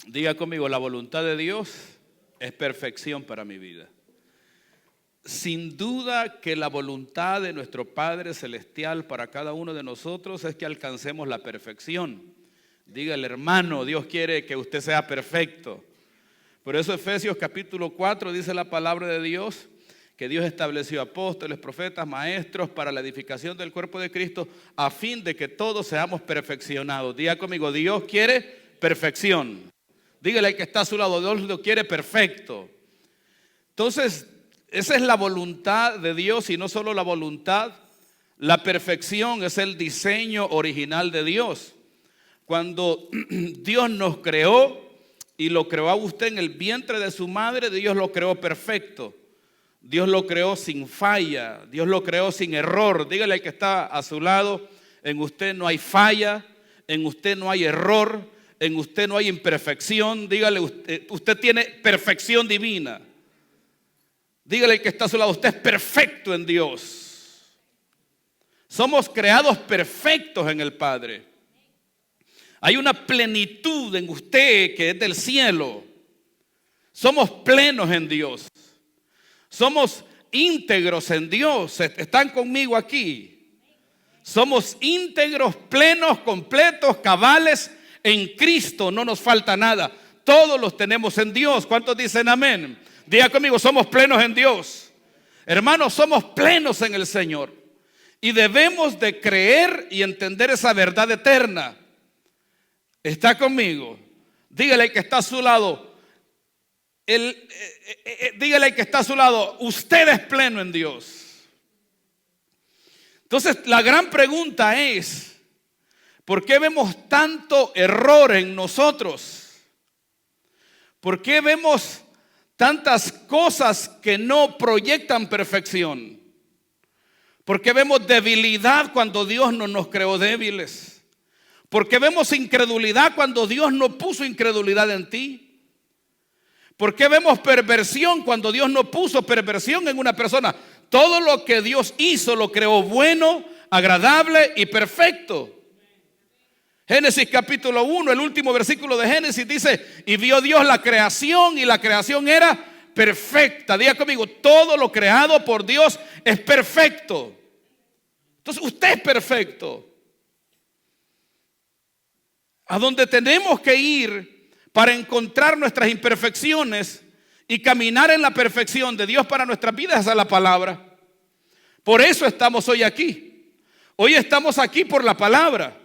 Diga conmigo, la voluntad de Dios es perfección para mi vida. Sin duda que la voluntad de nuestro Padre Celestial para cada uno de nosotros es que alcancemos la perfección. Dígale, hermano, Dios quiere que usted sea perfecto. Por eso Efesios capítulo 4 dice la palabra de Dios, que Dios estableció apóstoles, profetas, maestros para la edificación del cuerpo de Cristo, a fin de que todos seamos perfeccionados. Diga conmigo, Dios quiere perfección. Dígale al que está a su lado, Dios lo quiere perfecto. Entonces, esa es la voluntad de Dios, y no solo la voluntad, la perfección es el diseño original de Dios. Cuando Dios nos creó y lo creó a usted en el vientre de su madre, Dios lo creó perfecto. Dios lo creó sin falla, Dios lo creó sin error. Dígale al que está a su lado, en usted no hay falla, en usted no hay error, en usted no hay imperfección. Dígale, usted tiene perfección divina. Dígale al que está a su lado, usted es perfecto en Dios. Somos creados perfectos en el Padre. Hay una plenitud en usted que es del cielo. Somos plenos en Dios. Somos íntegros en Dios. ¿Están conmigo aquí? Somos íntegros, plenos, completos, cabales en Cristo. No nos falta nada. Todos los tenemos en Dios. ¿Cuántos dicen amén? Diga conmigo, somos plenos en Dios. Hermanos, somos plenos en el Señor. Y debemos de creer y entender esa verdad eterna. ¿Está conmigo? Dígale al que está a su lado. Dígale al que está a su lado, usted es pleno en Dios. Entonces la gran pregunta es, ¿por qué vemos tanto error en nosotros? ¿Por qué vemos tantas cosas que no proyectan perfección? ¿Por qué vemos debilidad cuando Dios no nos creó débiles? ¿Por qué vemos incredulidad cuando Dios no puso incredulidad en ti? ¿Por qué vemos perversión cuando Dios no puso perversión en una persona? Todo lo que Dios hizo lo creó bueno, agradable y perfecto. Génesis capítulo 1, el último versículo de Génesis dice, y vio Dios la creación y la creación era perfecta. Diga conmigo, todo lo creado por Dios es perfecto. Entonces usted es perfecto. A donde tenemos que ir para encontrar nuestras imperfecciones y caminar en la perfección de Dios para nuestras vidas es a la palabra. Por eso estamos hoy aquí. Hoy estamos aquí por la palabra.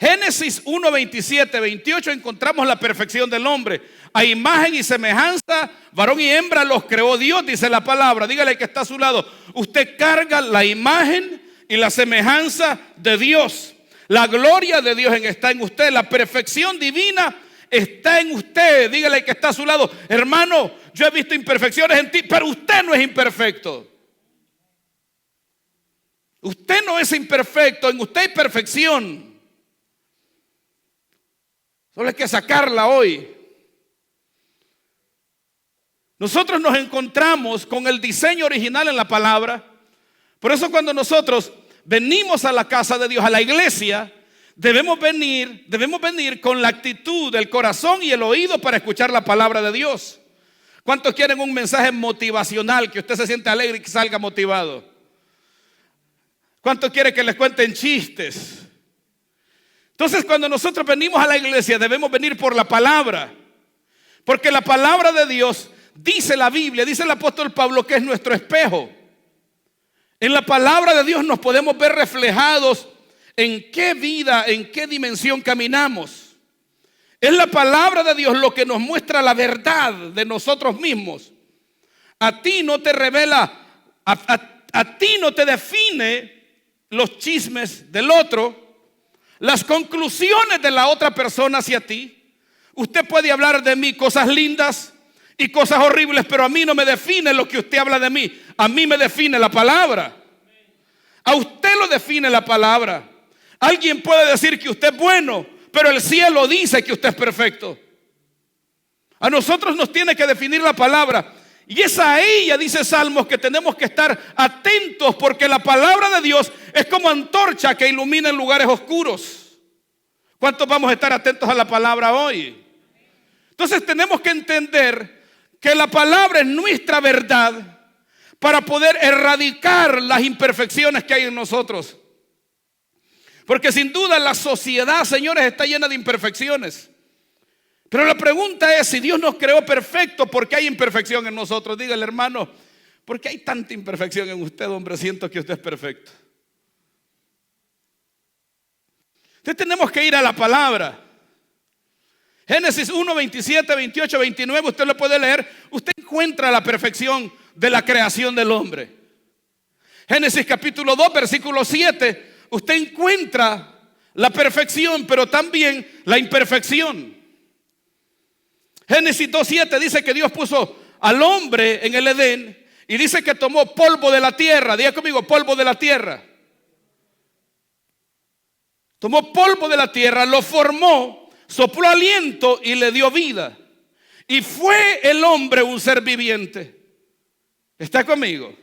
Génesis 1, 27, 28 encontramos la perfección del hombre. A imagen y semejanza, varón y hembra los creó Dios, dice la palabra. Dígale al que está a su lado, usted carga la imagen y la semejanza de Dios. La gloria de Dios está en usted. La perfección divina está en usted. Dígale al que está a su lado, hermano, yo he visto imperfecciones en ti, pero usted no es imperfecto. Usted no es imperfecto, en usted hay perfección. Solo hay que sacarla hoy. Nosotros nos encontramos con el diseño original en la palabra. Por eso cuando nosotros venimos a la casa de Dios, a la iglesia, debemos venir con la actitud, el corazón y el oído para escuchar la palabra de Dios. ¿Cuántos quieren un mensaje motivacional, que usted se siente alegre y que salga motivado? ¿Cuántos quieren que les cuenten chistes? Entonces cuando nosotros venimos a la iglesia debemos venir por la palabra, porque la palabra de Dios, dice la Biblia, dice el apóstol Pablo, que es nuestro espejo. En la palabra de Dios nos podemos ver reflejados en qué vida, en qué dimensión caminamos. Es la palabra de Dios lo que nos muestra la verdad de nosotros mismos. A ti no te revela, a ti no te define los chismes del otro, las conclusiones de la otra persona hacia ti. Usted puede hablar de mí cosas lindas y cosas horribles, pero a mí no me define lo que usted habla de mí. A mí me define la palabra. A usted lo define la palabra. Alguien puede decir que usted es bueno, pero el cielo dice que usted es perfecto. A nosotros nos tiene que definir la palabra. Y es a ella, dice Salmos, que tenemos que estar atentos, porque la palabra de Dios es como antorcha que ilumina en lugares oscuros. ¿Cuántos vamos a estar atentos a la palabra hoy? Entonces tenemos que entender que la palabra es nuestra verdad para poder erradicar las imperfecciones que hay en nosotros. Porque sin duda la sociedad, señores, está llena de imperfecciones. Pero la pregunta es, si Dios nos creó perfectos, ¿por qué hay imperfección en nosotros? Dígale, hermano, ¿por qué hay tanta imperfección en usted, hombre? Siento que usted es perfecto. Entonces tenemos que ir a la palabra. Génesis 1, 27, 28, 29, usted lo puede leer. Usted encuentra la perfección de la creación del hombre. Génesis capítulo 2, versículo 7, usted encuentra la perfección, pero también la imperfección. Génesis 2, 7 dice que Dios puso al hombre en el Edén y dice que tomó polvo de la tierra. Diga conmigo, polvo de la tierra. Tomó polvo de la tierra, lo formó, sopló aliento y le dio vida. Y fue el hombre un ser viviente. ¿Está conmigo?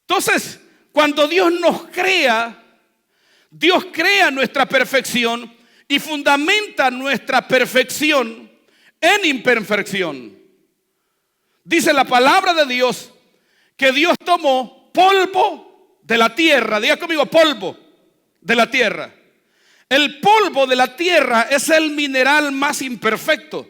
Entonces, cuando Dios nos crea, Dios crea nuestra perfección y fundamenta nuestra perfección en imperfección. Dice la palabra de Dios que Dios tomó polvo de la tierra. Diga conmigo, polvo de la tierra. El polvo de la tierra es el mineral más imperfecto.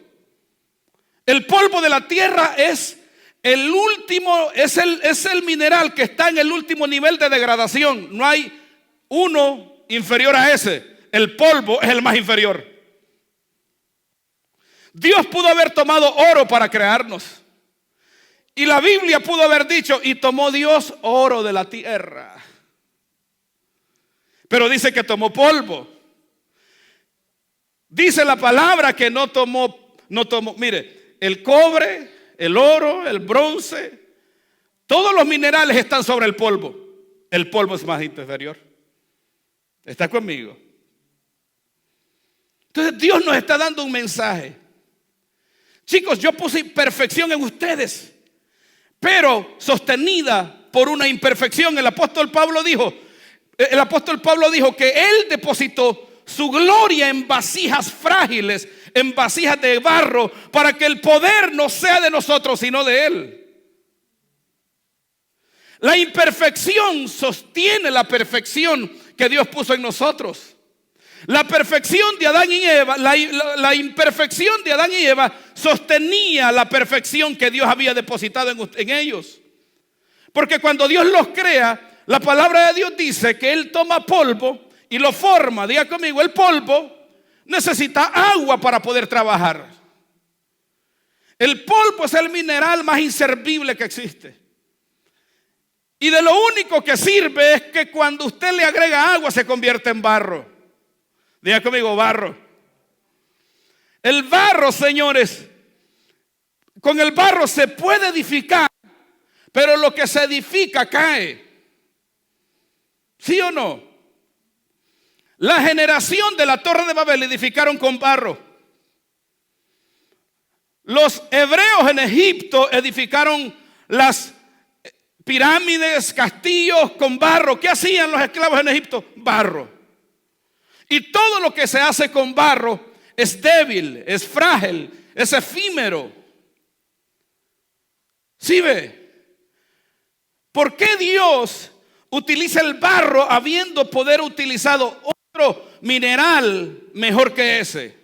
El polvo de la tierra es el último, es el mineral que está en el último nivel de degradación. No hay uno inferior a ese. El polvo es el más inferior. Dios pudo haber tomado oro para crearnos. Y la Biblia pudo haber dicho, y tomó Dios oro de la tierra. Pero dice que tomó polvo. Dice la palabra que no tomó, mire, el cobre, el oro, el bronce, todos los minerales están sobre el polvo. El polvo es más inferior. ¿Está conmigo? Entonces Dios nos está dando un mensaje. Chicos, yo puse perfección en ustedes, pero sostenida por una imperfección. El apóstol Pablo dijo que él depositó su gloria en vasijas frágiles, en vasijas de barro, para que el poder no sea de nosotros, sino de él. La imperfección sostiene la perfección que Dios puso en nosotros. La perfección de Adán y Eva, la imperfección de Adán y Eva sostenía la perfección que Dios había depositado en ellos. Porque cuando Dios los crea, la palabra de Dios dice que Él toma polvo y lo forma. Diga conmigo, el polvo necesita agua para poder trabajar. El polvo es el mineral más inservible que existe. Y de lo único que sirve es que cuando usted le agrega agua se convierte en barro. Diga conmigo, barro. El barro, señores, con el barro se puede edificar, pero lo que se edifica cae. ¿Sí o no? La generación de la Torre de Babel edificaron con barro. Los hebreos en Egipto edificaron las pirámides, castillos con barro. ¿Qué hacían los esclavos en Egipto? Barro. Y todo lo que se hace con barro es débil, es frágil, es efímero. ¿Sí ve? ¿Por qué Dios utiliza el barro habiendo poder utilizado otro mineral mejor que ese?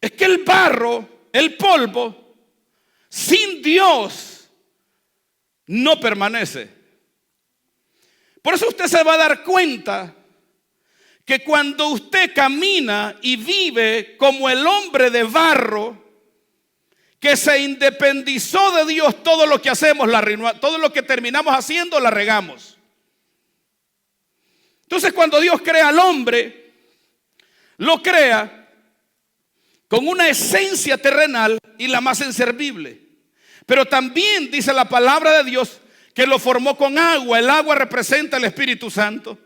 Es que el barro, el polvo, sin Dios no permanece. Por eso usted se va a dar cuenta que cuando usted camina y vive como el hombre de barro, que se independizó de Dios, todo lo que hacemos, todo lo que terminamos haciendo, la regamos. Entonces cuando Dios crea al hombre, lo crea con una esencia terrenal y la más inservible. Pero también dice la palabra de Dios que lo formó con agua. El agua representa el Espíritu Santo.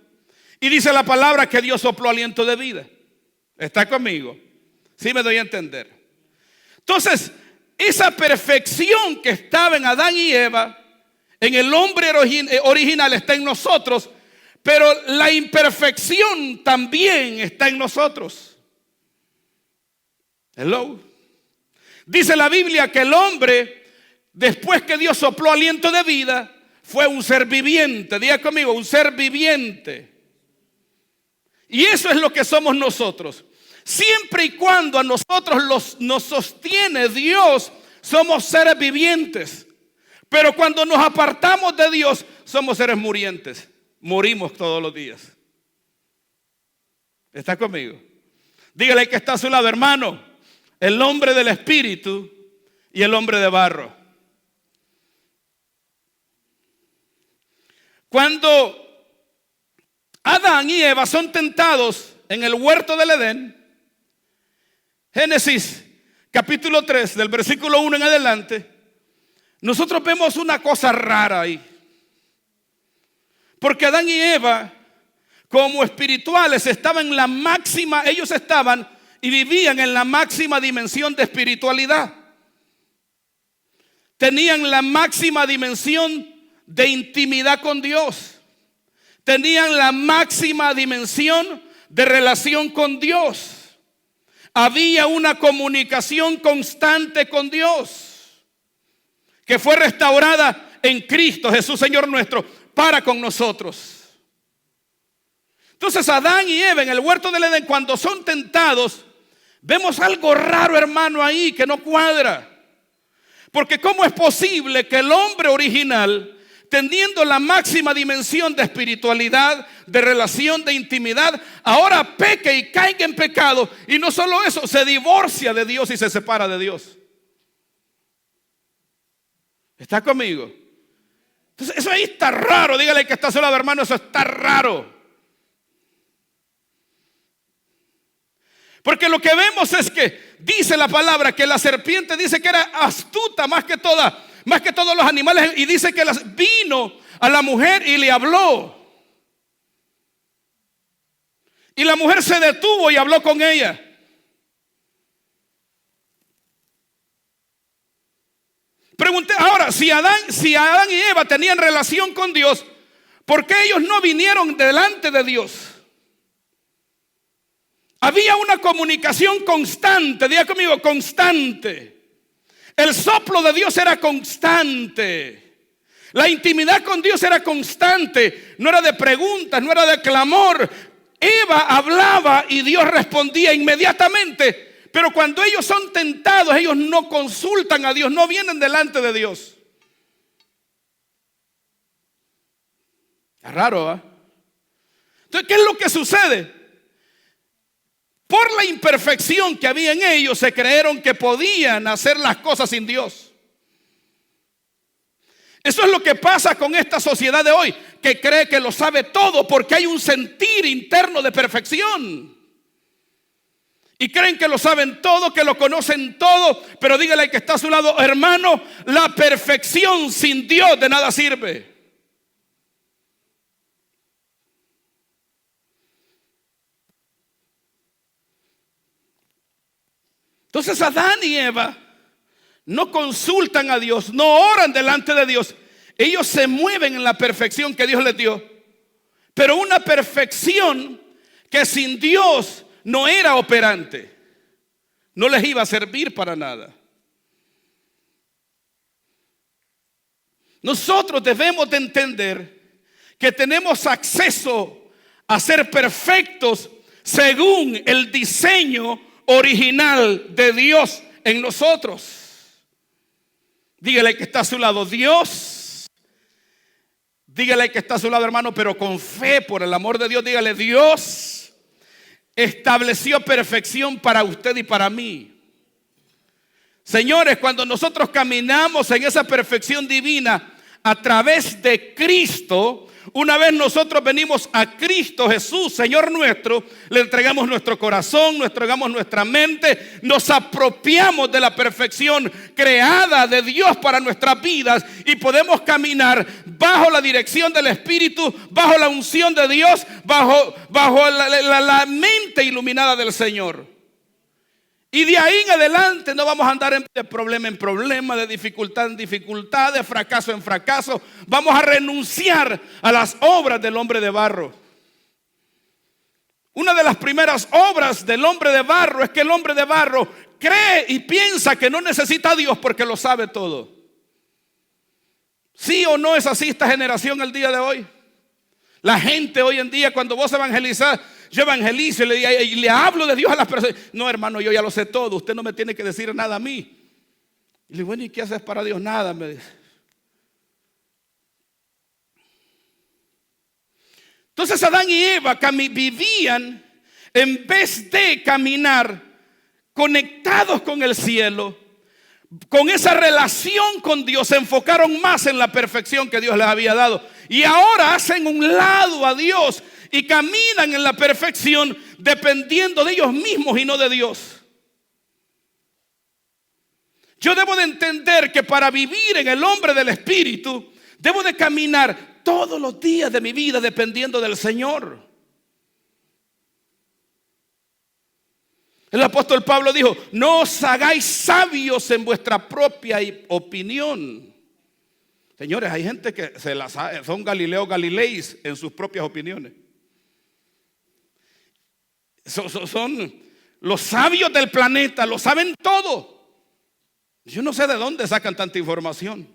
Y dice la palabra que Dios sopló aliento de vida. ¿Está conmigo? ¿Sí me doy a entender? Entonces, esa perfección que estaba en Adán y Eva, en el hombre original, está en nosotros. Pero la imperfección también está en nosotros. Hello. Dice la Biblia que el hombre, después que Dios sopló aliento de vida, fue un ser viviente. Diga conmigo, un ser viviente. Y eso es lo que somos nosotros. Siempre y cuando a nosotros nos sostiene Dios, somos seres vivientes. Pero cuando nos apartamos de Dios, somos seres murientes. Morimos todos los días. ¿Está conmigo? Dígale que está a su lado, hermano, el hombre del espíritu y el hombre de barro. Cuando Adán y Eva son tentados en el huerto del Edén, Génesis capítulo 3 del versículo 1 en adelante, nosotros vemos una cosa rara ahí. Porque Adán y Eva, como espirituales, estaban en la máxima, ellos estaban y vivían en la máxima dimensión de espiritualidad. Tenían la máxima dimensión de intimidad con Dios. Tenían la máxima dimensión de relación con Dios. Había una comunicación constante con Dios que fue restaurada en Cristo Jesús, Señor nuestro, para con nosotros. Entonces Adán y Eva en el huerto del Edén, cuando son tentados, vemos algo raro, hermano, ahí que no cuadra. Porque ¿cómo es posible que el hombre original, teniendo la máxima dimensión de espiritualidad, de relación, de intimidad, ahora peque y caiga en pecado? Y no solo eso, se divorcia de Dios y se separa de Dios. ¿Está conmigo? Entonces eso ahí está raro. Dígale que está a su lado, hermano, eso está raro. Porque lo que vemos es que dice la palabra que la serpiente dice que era astuta más que todos los animales, y dice que vino a la mujer y le habló. Y la mujer se detuvo y habló con ella. Pregunté ahora, si Adán y Eva tenían relación con Dios, ¿por qué ellos no vinieron delante de Dios? Había una comunicación constante. Diga conmigo, constante. El soplo de Dios era constante. La intimidad con Dios era constante. No era de preguntas, no era de clamor. Eva hablaba y Dios respondía inmediatamente. Pero cuando ellos son tentados, ellos no consultan a Dios, no vienen delante de Dios. Es raro, ¿eh? Entonces, ¿qué es lo que sucede? Por la imperfección que había en ellos, se creyeron que podían hacer las cosas sin Dios. Eso es lo que pasa con esta sociedad de hoy, que cree que lo sabe todo porque hay un sentir interno de perfección. Y creen que lo saben todo, que lo conocen todo. Pero dígale al que está a su lado, hermano, la perfección sin Dios de nada sirve. Entonces Adán y Eva no consultan a Dios, no oran delante de Dios. Ellos se mueven en la perfección que Dios les dio, pero una perfección que sin Dios no era operante, no les iba a servir para nada. Nosotros debemos de entender que tenemos acceso a ser perfectos según el diseño original de Dios en nosotros. Dígale que está a su lado, Dios. Dígale que está a su lado, hermano, pero con fe, por el amor de Dios. Dígale, Dios estableció perfección para usted y para mí. Señores, cuando nosotros caminamos en esa perfección divina a través de Cristo, una vez nosotros venimos a Cristo Jesús, Señor nuestro, le entregamos nuestro corazón, le entregamos nuestra mente, nos apropiamos de la perfección creada de Dios para nuestras vidas y podemos caminar bajo la dirección del Espíritu, bajo la unción de Dios, bajo la mente iluminada del Señor. Y de ahí en adelante no vamos a andar de problema en problema, de dificultad en dificultad, de fracaso en fracaso. Vamos a renunciar a las obras del hombre de barro. Una de las primeras obras del hombre de barro es que el hombre de barro cree y piensa que no necesita a Dios porque lo sabe todo. ¿Sí o no es así esta generación el día de hoy? La gente hoy en día, cuando vos evangelizás, yo evangelizo y le hablo de Dios a las personas. No, hermano, yo ya lo sé todo, usted no me tiene que decir nada a mí. Y le digo, bueno, ¿y qué haces para Dios? Nada, me dice. Entonces Adán y Eva vivían, en vez de caminar conectados con el cielo, con esa relación con Dios, se enfocaron más en la perfección que Dios les había dado. Y ahora hacen un lado a Dios y caminan en la perfección dependiendo de ellos mismos y no de Dios. Yo debo de entender que para vivir en el hombre del Espíritu, debo de caminar todos los días de mi vida dependiendo del Señor. El apóstol Pablo dijo, no os hagáis sabios en vuestra propia opinión. Señores, hay gente que son Galileo Galileis en sus propias opiniones. Son los sabios del planeta, lo saben todo. Yo no sé de dónde sacan tanta información.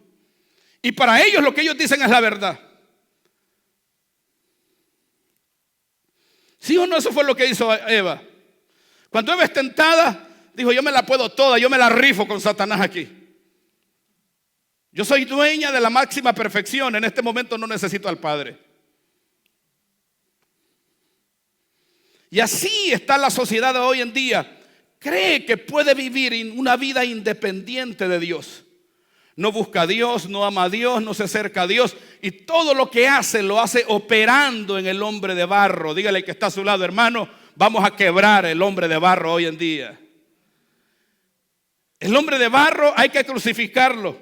Y para ellos lo que ellos dicen es la verdad. ¿Sí o no? Eso fue lo que hizo Eva. Cuando Eva es tentada, dijo, yo me la puedo toda, yo me la rifo con Satanás aquí. Yo soy dueña de la máxima perfección, en este momento no necesito al Padre. Y así está la sociedad de hoy en día. Cree que puede vivir una vida independiente de Dios. No busca a Dios, no ama a Dios, no se acerca a Dios. Y todo lo que hace, lo hace operando en el hombre de barro. Dígale que está a su lado, hermano, vamos a quebrar el hombre de barro hoy en día. El hombre de barro hay que crucificarlo.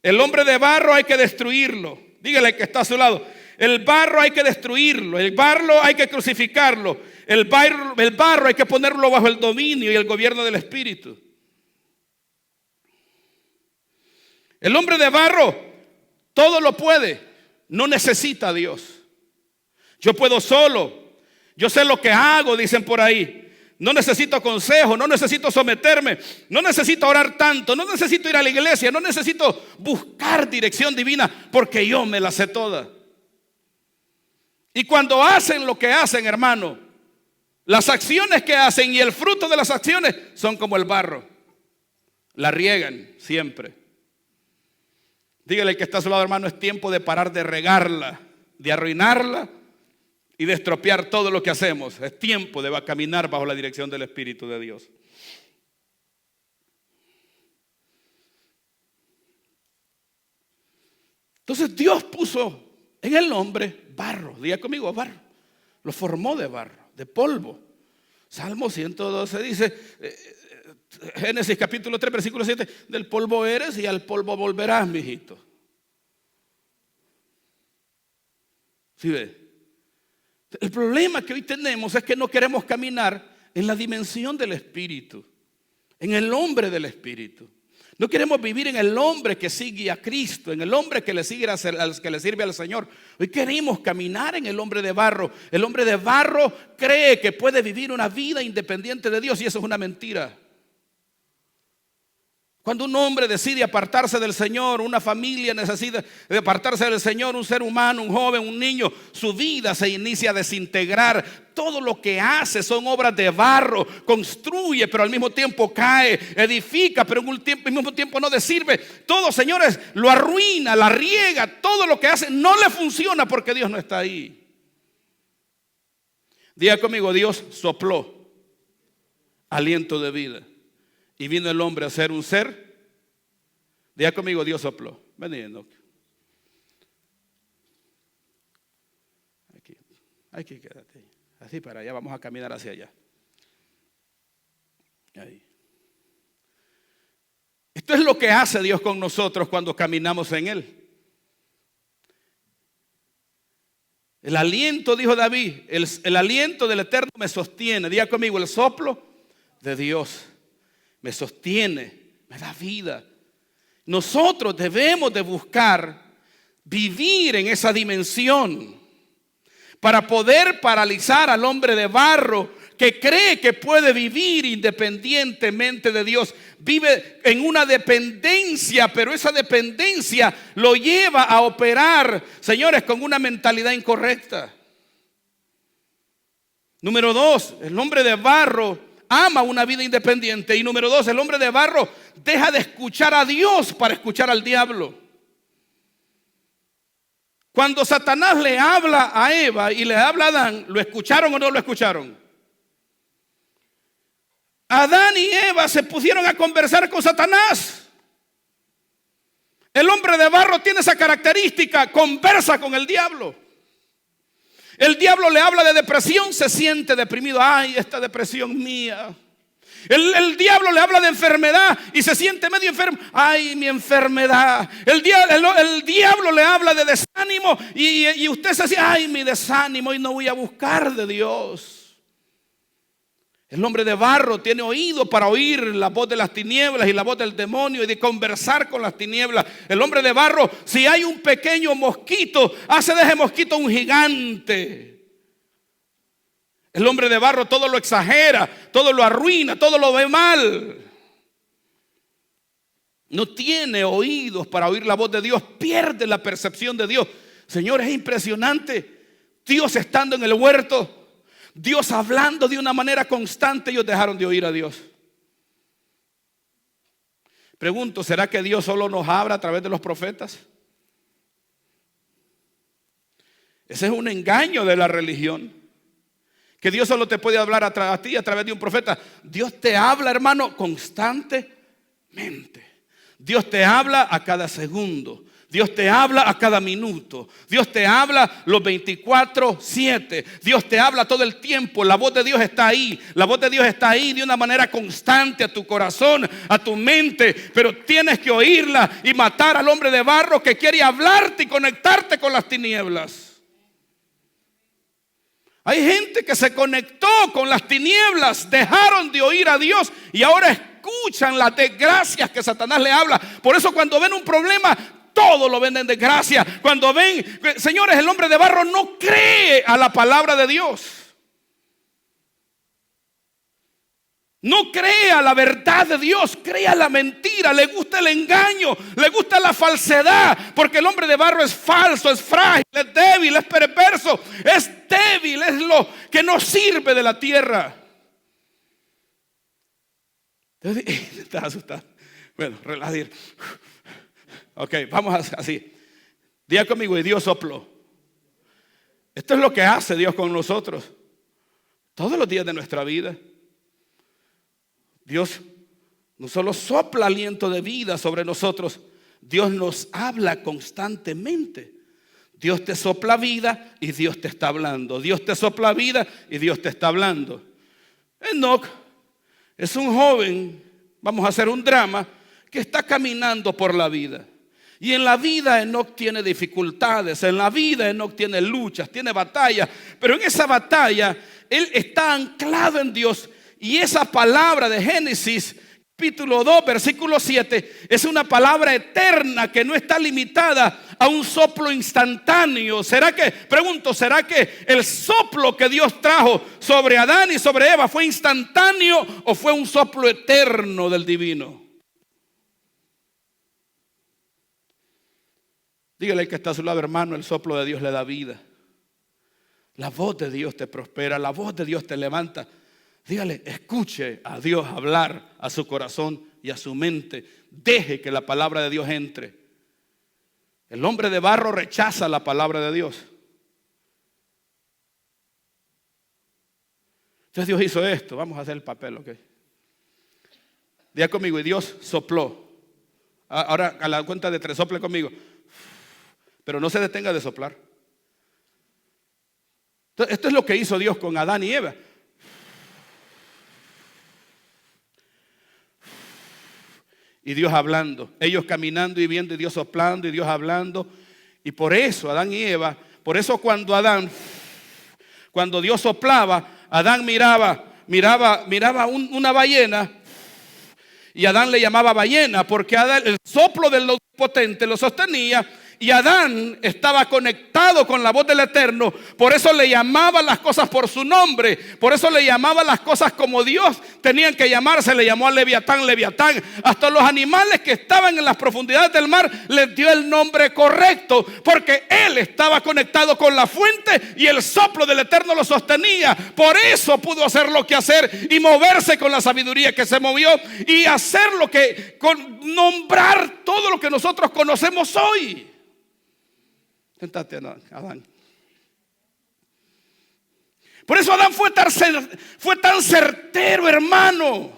El hombre de barro hay que destruirlo. Dígale que está a su lado. El barro hay que destruirlo. El barro hay que crucificarlo. El barro hay que ponerlo bajo el dominio y el gobierno del Espíritu. El hombre de barro todo lo puede. No necesita a Dios. Yo puedo solo. Yo sé lo que hago, dicen por ahí. No necesito consejo, no necesito someterme, no necesito orar tanto, no necesito ir a la iglesia, no necesito buscar dirección divina porque yo me la sé toda. Y cuando hacen lo que hacen, hermano, las acciones que hacen y el fruto de las acciones son como el barro. La riegan siempre. Dígale que está a su lado, hermano, es tiempo de parar de regarla, de arruinarla y de estropear todo lo que hacemos. Es tiempo de caminar bajo la dirección del Espíritu de Dios. Entonces Dios puso en el hombre barro. Diga conmigo, barro. Lo formó de barro, de polvo. Salmo 112 dice, Génesis capítulo 3 versículo 7, del polvo eres y al polvo volverás, mijito. ¿Sí ve? El problema que hoy tenemos es que no queremos caminar en la dimensión del Espíritu, en el hombre del Espíritu. No queremos vivir en el hombre que sigue a Cristo, en el hombre que le sirve al Señor. Hoy queremos caminar en el hombre de barro. El hombre de barro cree que puede vivir una vida independiente de Dios y eso es una mentira. Cuando un hombre decide apartarse del Señor, una familia necesita de apartarse del Señor, un ser humano, un joven, un niño, su vida se inicia a desintegrar. Todo lo que hace son obras de barro, construye, pero al mismo tiempo cae, edifica, pero al mismo tiempo no le sirve. Todo, señores, lo arruina, la riega, todo lo que hace no le funciona porque Dios no está ahí. Diga conmigo, Dios sopló aliento de vida. Y vino el hombre a ser un ser. Diga conmigo, Dios sopló. Veniendo. Aquí quédate. Así para allá, vamos a caminar hacia allá. Ahí. Esto es lo que hace Dios con nosotros cuando caminamos en Él. El aliento, dijo David, el aliento del Eterno me sostiene. Diga conmigo, el soplo de Dios me sostiene, me da vida. Nosotros debemos de buscar vivir en esa dimensión para poder paralizar al hombre de barro que cree que puede vivir independientemente de Dios, vive en una dependencia, pero esa dependencia lo lleva a operar, señores, con una mentalidad incorrecta. Número 2, el hombre de barro ama una vida independiente. Y número 2, el hombre de barro deja de escuchar a Dios para escuchar al diablo. Cuando Satanás le habla a Eva y le habla a Adán, ¿lo escucharon o no lo escucharon? Adán y Eva se pusieron a conversar con Satanás. El hombre de barro tiene esa característica, conversa con el diablo. El diablo le habla de depresión, se siente deprimido. Ay, esta depresión mía. El diablo le habla de enfermedad y se siente medio enfermo. Ay, mi enfermedad. El diablo le habla de desánimo y usted se dice, ay, mi desánimo, y no voy a buscar de Dios. El hombre de barro tiene oído para oír la voz de las tinieblas y la voz del demonio y de conversar con las tinieblas. El hombre de barro, si hay un pequeño mosquito, hace de ese mosquito un gigante. El hombre de barro todo lo exagera, todo lo arruina, todo lo ve mal. No tiene oídos para oír la voz de Dios, pierde la percepción de Dios. Señores, es impresionante. Dios estando en el huerto, Dios hablando de una manera constante, ellos dejaron de oír a Dios. Pregunto, ¿será que Dios solo nos habla a través de los profetas? Ese es un engaño de la religión. Que Dios solo te puede hablar a ti a través de un profeta. Dios te habla, hermano, constantemente. Dios te habla a cada segundo. Dios te habla a cada minuto. Dios te habla los 24/7. Dios te habla todo el tiempo. La voz de Dios está ahí. La voz de Dios está ahí de una manera constante a tu corazón, a tu mente. Pero tienes que oírla y matar al hombre de barro que quiere hablarte y conectarte con las tinieblas. Hay gente que se conectó con las tinieblas, dejaron de oír a Dios y ahora escuchan las desgracias que Satanás le habla. Por eso cuando ven un problema, todo lo ven en desgracia. Cuando ven, señores, el hombre de barro no cree a la palabra de Dios. No cree a la verdad de Dios, cree a la mentira, le gusta el engaño, le gusta la falsedad, porque el hombre de barro es falso, es frágil, es débil, es perverso, es débil, es lo que no sirve de la tierra. Estás asustado. Bueno, relájate. Ok, vamos así. Diga conmigo, y Dios sopló. Esto es lo que hace Dios con nosotros todos los días de nuestra vida. Dios no solo sopla aliento de vida sobre nosotros, Dios nos habla constantemente. Dios te sopla vida y Dios te está hablando. Dios te sopla vida y Dios te está hablando. Enoc es un joven, vamos a hacer un drama, que está caminando por la vida. Y en la vida Enoc tiene dificultades, en la vida Enoc tiene luchas, tiene batallas. Pero en esa batalla él está anclado en Dios. Y esa palabra de Génesis capítulo 2 versículo 7 es una palabra eterna que no está limitada a un soplo instantáneo. ¿Será que el soplo que Dios trajo sobre Adán y sobre Eva fue instantáneo o fue un soplo eterno del divino? Dígale al que está a su lado, hermano, el soplo de Dios le da vida. La voz de Dios te prospera, la voz de Dios te levanta. Dígale, escuche a Dios hablar a su corazón y a su mente. Deje que la palabra de Dios entre. El hombre de barro rechaza la palabra de Dios. Entonces Dios hizo esto. Vamos a hacer el papel, ¿ok? Diga conmigo, y Dios sopló. Ahora a la cuenta de 3, sople conmigo. Pero no se detenga de soplar. Entonces, esto es lo que hizo Dios con Adán y Eva. Y Dios hablando, ellos caminando y viendo, y Dios soplando y Dios hablando. Y por eso Adán y Eva, por eso cuando Dios soplaba, Adán miraba una ballena, y Adán le llamaba ballena porque Adán, el soplo del Omnipotente lo sostenía, y Adán estaba conectado con la voz del Eterno. Por eso le llamaba las cosas por su nombre. Por eso le llamaba las cosas como Dios tenían que llamarse. Le llamó a Leviatán, Leviatán. Hasta los animales que estaban en las profundidades del mar les dio el nombre correcto, porque él estaba conectado con la fuente y el soplo del Eterno lo sostenía. Por eso pudo hacer lo que hacer y moverse con la sabiduría que se movió y hacer lo que, nombrar todo lo que nosotros conocemos hoy. Sentate, Adán. Por eso Adán fue tan certero, hermano.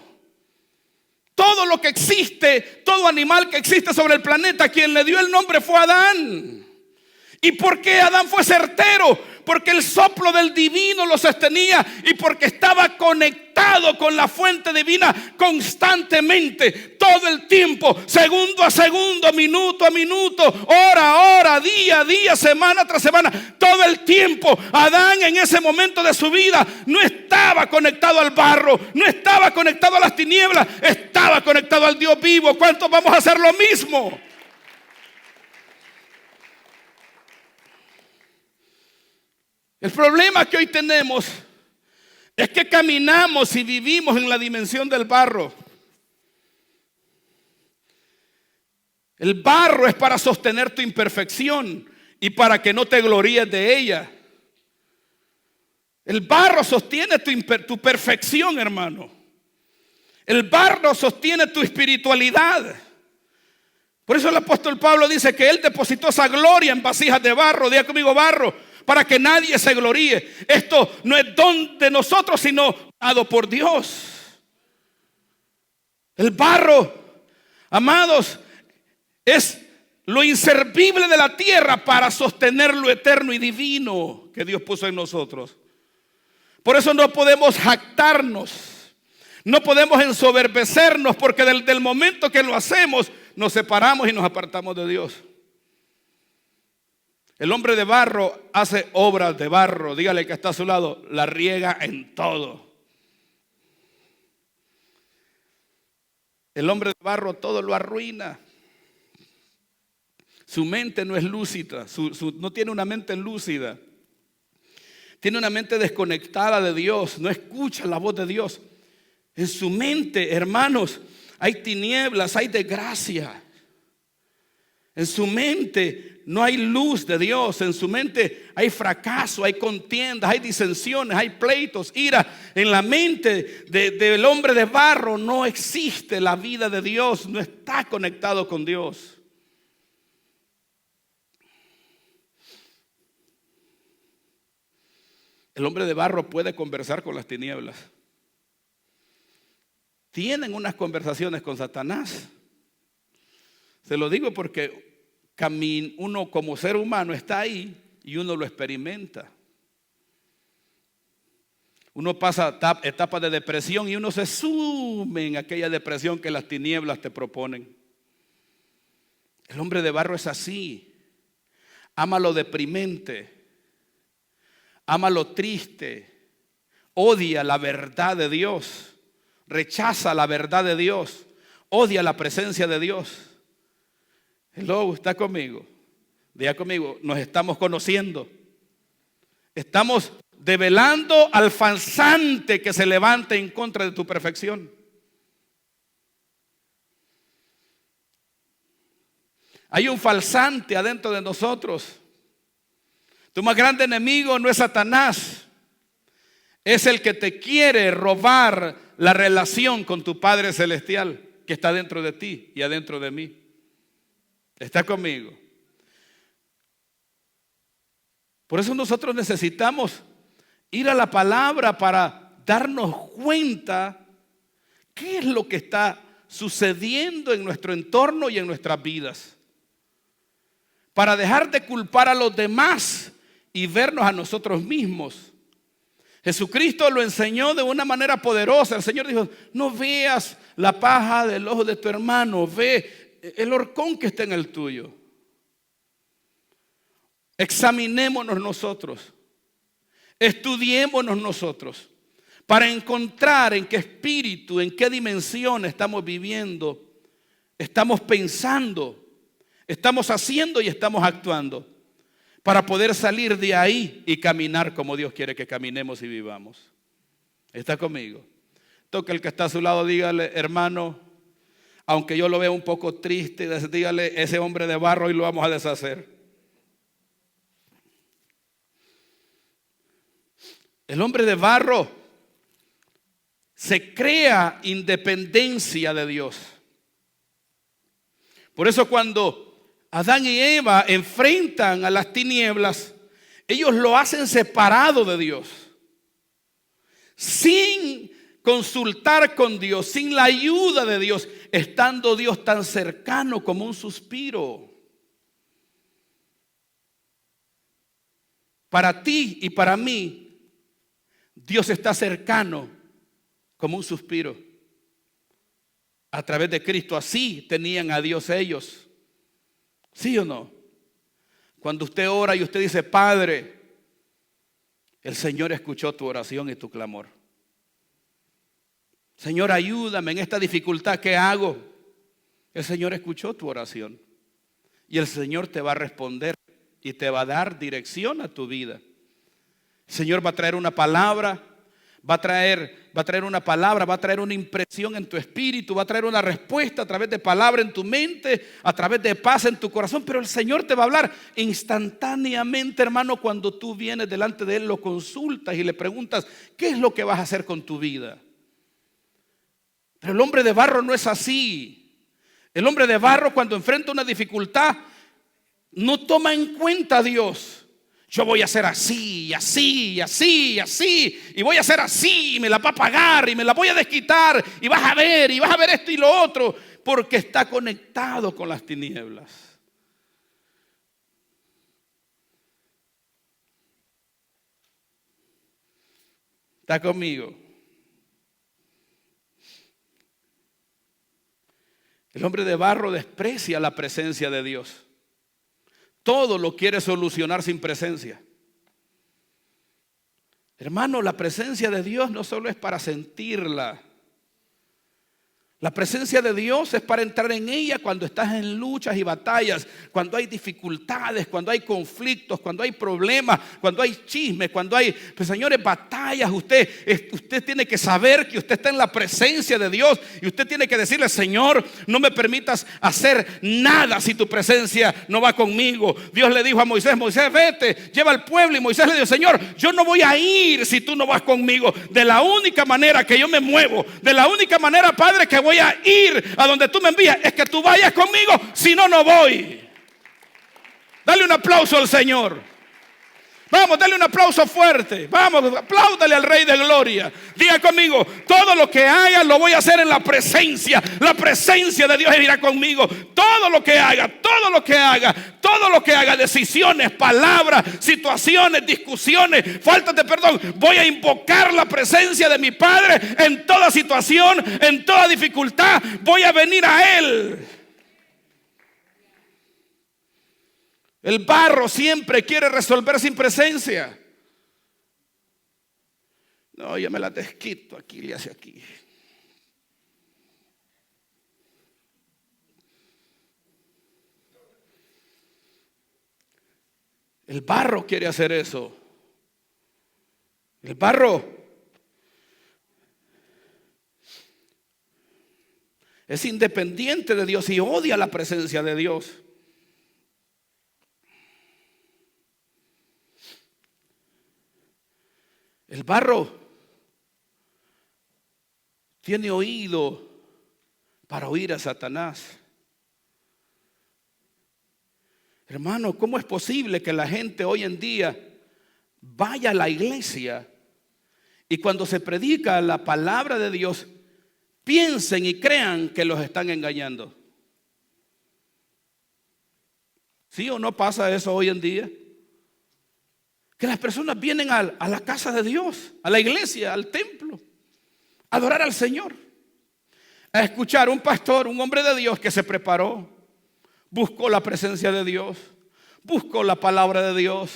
Todo lo que existe, todo animal que existe sobre el planeta, quien le dio el nombre fue Adán. ¿Y por qué Adán fue certero? Porque el soplo del divino lo sostenía y porque estaba conectado con la fuente divina constantemente, todo el tiempo, segundo a segundo, minuto a minuto, hora a hora, día a día, semana tras semana, todo el tiempo. Adán en ese momento de su vida no estaba conectado al barro, no estaba conectado a las tinieblas, estaba conectado al Dios vivo. ¿Cuántos vamos a hacer lo mismo? El problema que hoy tenemos es que caminamos y vivimos en la dimensión del barro. El barro es para sostener tu imperfección y para que no te gloríes de ella. El barro sostiene tu perfección, hermano. El barro sostiene tu espiritualidad. Por eso el apóstol Pablo dice que él depositó esa gloria en vasijas de barro. Diga conmigo, barro. Para que nadie se gloríe. Esto no es don de nosotros, sino dado por Dios. El barro, amados, es lo inservible de la tierra para sostener lo eterno y divino que Dios puso en nosotros. Por eso no podemos jactarnos, no podemos ensoberbecernos, porque del momento que lo hacemos, nos separamos y nos apartamos de Dios. El hombre de barro hace obras de barro. Dígale que está a su lado, la riega en todo. El hombre de barro todo lo arruina. Su mente no es lúcida, no tiene una mente lúcida. Tiene una mente desconectada de Dios, no escucha la voz de Dios. En su mente, hermanos, hay tinieblas, hay desgracia. En su mente no hay luz de Dios. En su mente hay fracaso, hay contiendas, hay disensiones, hay pleitos, ira. En la mente del hombre de barro no existe la vida de Dios. No está conectado con Dios. El hombre de barro puede conversar con las tinieblas. Tienen unas conversaciones con Satanás. Se lo digo porque uno como ser humano está ahí y uno lo experimenta. Uno pasa etapas de depresión y uno se sume en aquella depresión que las tinieblas te proponen. El hombre de barro es así. Ama lo deprimente, ama lo triste, odia la verdad de Dios, rechaza la verdad de Dios, odia la presencia de Dios. Hello, ¿está conmigo? Diga conmigo, nos estamos conociendo. Estamos develando al falsante que se levante en contra de tu perfección. Hay un falsante adentro de nosotros. Tu más grande enemigo no es Satanás. Es el que te quiere robar la relación con tu Padre Celestial que está dentro de ti y adentro de mí. ¿Está conmigo? Por eso nosotros necesitamos ir a la palabra para darnos cuenta qué es lo que está sucediendo en nuestro entorno y en nuestras vidas. Para dejar de culpar a los demás y vernos a nosotros mismos. Jesucristo lo enseñó de una manera poderosa. El Señor dijo, no veas la paja del ojo de tu hermano, ve el horcón que está en el tuyo. Examinémonos nosotros, estudiémonos nosotros para encontrar en qué espíritu, en qué dimensión estamos viviendo, estamos pensando, Estamos haciendo y estamos actuando para poder salir de ahí y caminar como Dios quiere que caminemos y vivamos. ¿Está conmigo? Toca el que está a su lado, dígale: hermano, aunque yo lo vea un poco triste, dígale: ese hombre de barro hoy lo vamos a deshacer. El hombre de barro se crea independencia de Dios. Por eso cuando Adán y Eva enfrentan a las tinieblas, ellos lo hacen separado de Dios, sin consultar con Dios, sin la ayuda de Dios, estando Dios tan cercano como un suspiro. Para ti y para mí, Dios está cercano como un suspiro. A través de Cristo, así tenían a Dios ellos. ¿Sí o no? Cuando usted ora y usted dice: Padre, el Señor escuchó tu oración y tu clamor. Señor, ayúdame en esta dificultad, ¿qué hago? El Señor escuchó tu oración y el Señor te va a responder y te va a dar dirección a tu vida. El Señor va a traer una palabra, va a traer una palabra, va a traer una impresión en tu espíritu, va a traer una respuesta a través de palabra en tu mente, a través de paz en tu corazón. Pero el Señor te va a hablar instantáneamente, hermano. Cuando tú vienes delante de Él, lo consultas y le preguntas: ¿qué es lo que vas a hacer con tu vida? Pero el hombre de barro no es así. El hombre de barro, cuando enfrenta una dificultad, no toma en cuenta a Dios. Yo voy a hacer así, así, así, así, y voy a hacer así, y me la va a pagar, y me la voy a desquitar, y vas a ver esto y lo otro, porque está conectado con las tinieblas. ¿Está conmigo? El hombre de barro desprecia la presencia de Dios. Todo lo quiere solucionar sin presencia. Hermano, la presencia de Dios no solo es para sentirla. La presencia de Dios es para entrar en ella cuando estás en luchas y batallas, cuando hay dificultades, cuando hay conflictos, cuando hay problemas, cuando hay chismes, cuando hay, pues señores, batallas. Usted tiene que saber que usted está en la presencia de Dios y usted tiene que decirle: Señor, no me permitas hacer nada si tu presencia no va conmigo. Dios le dijo a Moisés: Moisés, vete, lleva al pueblo. Y Moisés le dijo: Señor, yo no voy a ir si tú no vas conmigo. De la única manera que yo me muevo, de la única manera, Padre, que voy a ir a donde tú me envías, es que tú vayas conmigo, si no, no voy. Dale un aplauso al Señor. Vamos, dale un aplauso fuerte. Vamos, apláudale al Rey de Gloria. Diga conmigo: todo lo que haga lo voy a hacer en la presencia. La presencia de Dios irá conmigo. Todo lo que haga, todo lo que haga, todo lo que haga, decisiones, palabras, situaciones, discusiones, faltas de perdón, voy a invocar la presencia de mi Padre en toda situación, en toda dificultad. Voy a venir a Él. El barro siempre quiere resolver sin presencia. No, yo me la desquito aquí y hacia aquí. El barro quiere hacer eso. El barro es independiente de Dios y odia la presencia de Dios. El barro tiene oído para oír a Satanás. Hermano, ¿cómo es posible que la gente hoy en día vaya a la iglesia y cuando se predica la palabra de Dios piensen y crean que los están engañando? ¿Sí o no pasa eso hoy en día? Que las personas vienen a la casa de Dios, a la iglesia, al templo, a adorar al Señor, a escuchar a un pastor, un hombre de Dios que se preparó, buscó la presencia de Dios, buscó la palabra de Dios,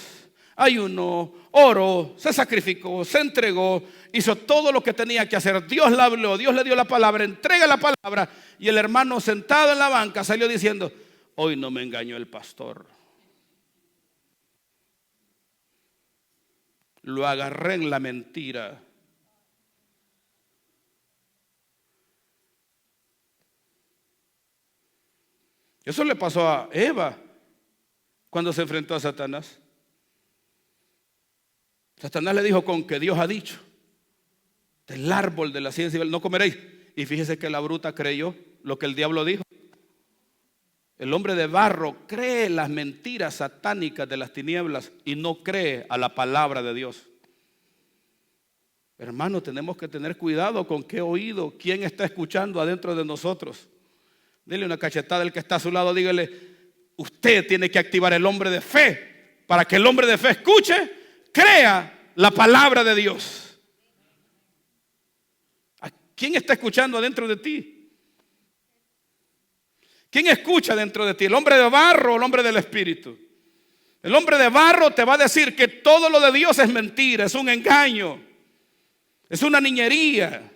ayunó, oró, se sacrificó, se entregó, hizo todo lo que tenía que hacer. Dios le habló, Dios le dio la palabra, entrega la palabra, y el hermano sentado en la banca salió diciendo: hoy no me engañó el pastor. Lo agarré en la mentira. Eso le pasó a Eva cuando se enfrentó a Satanás. Satanás le dijo: con que Dios ha dicho, del árbol de la ciencia no comeréis. Y fíjese que la bruta creyó lo que el diablo dijo. El hombre de barro cree las mentiras satánicas de las tinieblas y no cree a la palabra de Dios. Hermano, tenemos que tener cuidado con qué oído, quién está escuchando adentro de nosotros. Dile una cachetada al que está a su lado, dígale: usted tiene que activar el hombre de fe para que el hombre de fe escuche, crea la palabra de Dios. ¿A quién está escuchando adentro de ti? ¿Quién escucha dentro de ti? ¿El hombre de barro o el hombre del espíritu? El hombre de barro te va a decir que todo lo de Dios es mentira, es un engaño, es una niñería.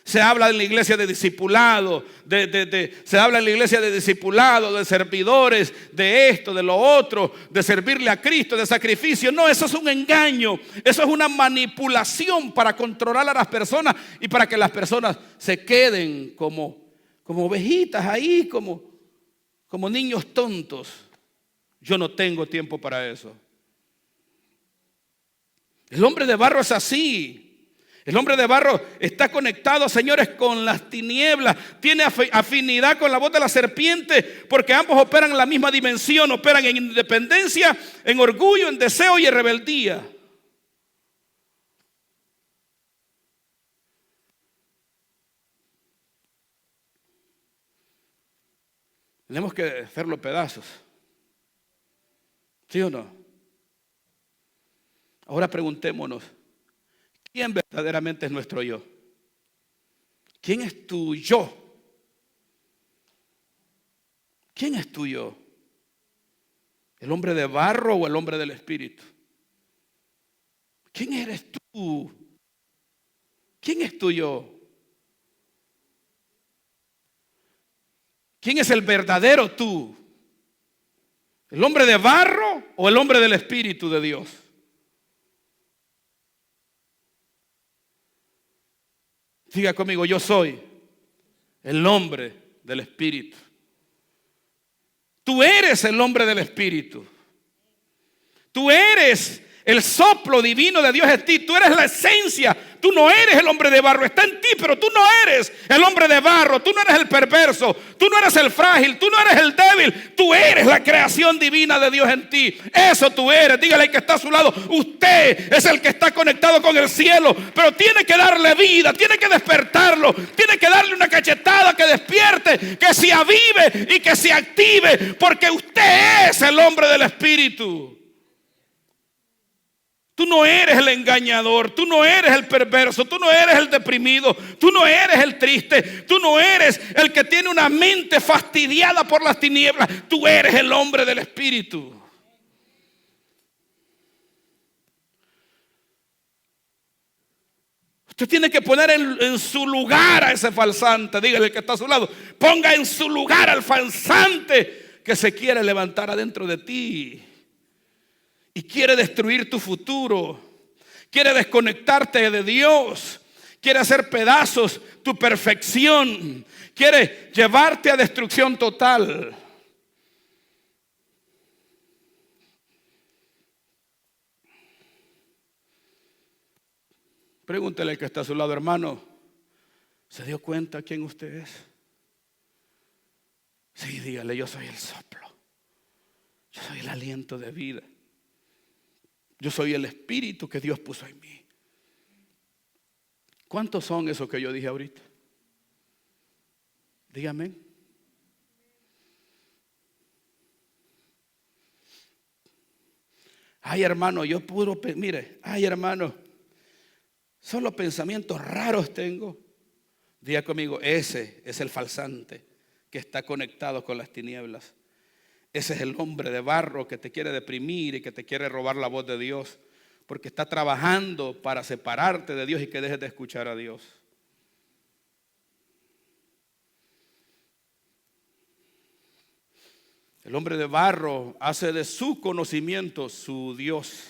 Se habla en la iglesia de discipulado, se habla en la iglesia de discipulado, de servidores, de esto, de lo otro, de servirle a Cristo, de sacrificio. No, eso es un engaño, eso es una manipulación para controlar a las personas y para que las personas se queden como ovejitas ahí, como niños tontos. Yo no tengo tiempo para eso. El hombre de barro es así. El hombre de barro está conectado, señores, con las tinieblas. Tiene afinidad con la voz de la serpiente, porque ambos operan en la misma dimensión. Operan en independencia, en orgullo, en deseo y en rebeldía. Tenemos que hacerlo pedazos. ¿Sí o no? Ahora preguntémonos: ¿quién verdaderamente es nuestro yo? ¿Quién es tu yo? ¿Quién es tu yo? ¿El hombre de barro o el hombre del espíritu? ¿Quién eres tú? ¿Quién es tu yo? ¿Quién es el verdadero tú? ¿El hombre de barro o el hombre del espíritu de Dios? Diga conmigo: yo soy el hombre del espíritu. Tú eres el hombre del espíritu. Tú eres el soplo divino de Dios en ti. Tú eres la esencia. Tú no eres el hombre de barro. Está en ti, pero tú no eres el hombre de barro. Tú no eres el perverso. Tú no eres el frágil. Tú no eres el débil. Tú eres la creación divina de Dios en ti. Eso tú eres. Dígale al que está a su lado: usted es el que está conectado con el cielo, pero tiene que darle vida, tiene que despertarlo, tiene que darle una cachetada que despierte, que se avive y que se active, porque usted es el hombre del espíritu. Tú no eres el engañador, tú no eres el perverso, tú no eres el deprimido, tú no eres el triste, tú no eres el que tiene una mente fastidiada por las tinieblas. Tú eres el hombre del espíritu. Usted tiene que poner en su lugar a ese falsante. Dígale al que está a su lado: ponga en su lugar al falsante que se quiere levantar adentro de ti y quiere destruir tu futuro, quiere desconectarte de Dios, quiere hacer pedazos tu perfección, quiere llevarte a destrucción total. Pregúntele al que está a su lado: hermano, ¿se dio cuenta quién usted es? Sí, dígale: yo soy el soplo, yo soy el aliento de vida. Yo soy el espíritu que Dios puso en mí. ¿Cuántos son esos que yo dije ahorita? Dígame. Ay, hermano, ay, hermano, solo pensamientos raros tengo. Diga conmigo: ese es el falsante que está conectado con las tinieblas. Ese es el hombre de barro que te quiere deprimir y que te quiere robar la voz de Dios, porque está trabajando para separarte de Dios y que dejes de escuchar a Dios. El hombre de barro hace de su conocimiento su Dios.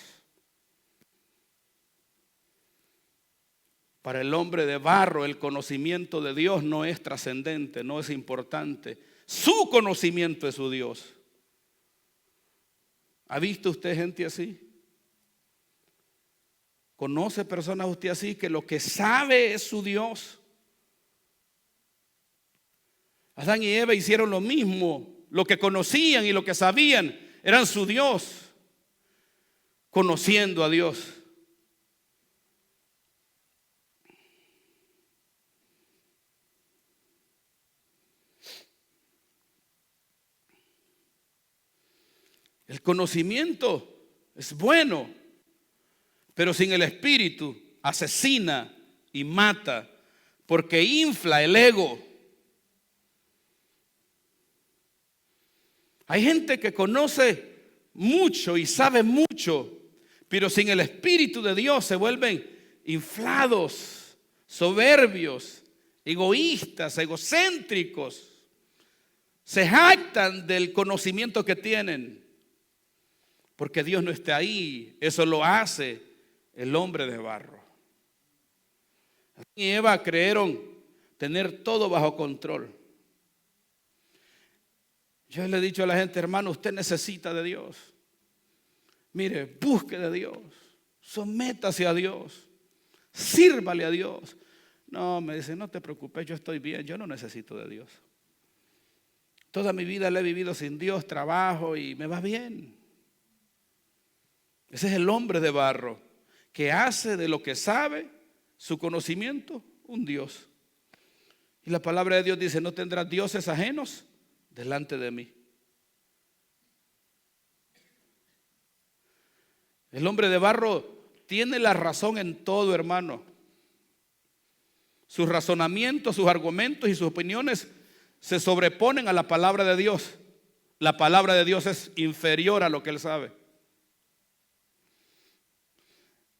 Para el hombre de barro, el conocimiento de Dios no es trascendente, no es importante. Su conocimiento es su Dios. ¿Ha visto usted gente así? ¿Conoce personas usted así que lo que sabe es su Dios? Adán y Eva hicieron lo mismo. Lo que conocían y lo que sabían eran su Dios, conociendo a Dios. El conocimiento es bueno, pero sin el Espíritu asesina y mata, porque infla el ego. Hay gente que conoce mucho y sabe mucho, pero sin el Espíritu de Dios se vuelven inflados, soberbios, egoístas, egocéntricos. Se jactan del conocimiento que tienen, porque Dios no está ahí. Eso lo hace el hombre de barro. Adán y Eva creyeron tener todo bajo control. Yo le he dicho a la gente, hermano, usted necesita de Dios. Mire, busque de Dios, sométase a Dios, sírvale a Dios. No, me dice, no te preocupes, yo estoy bien, yo no necesito de Dios. Toda mi vida la he vivido sin Dios, trabajo y me va bien. Ese es el hombre de barro que hace de lo que sabe, su conocimiento, un Dios. Y la palabra de Dios dice, no tendrás dioses ajenos delante de mí. El hombre de barro tiene la razón en todo, hermano. Sus razonamientos, sus argumentos y sus opiniones se sobreponen a la palabra de Dios. La palabra de Dios es inferior a lo que él sabe.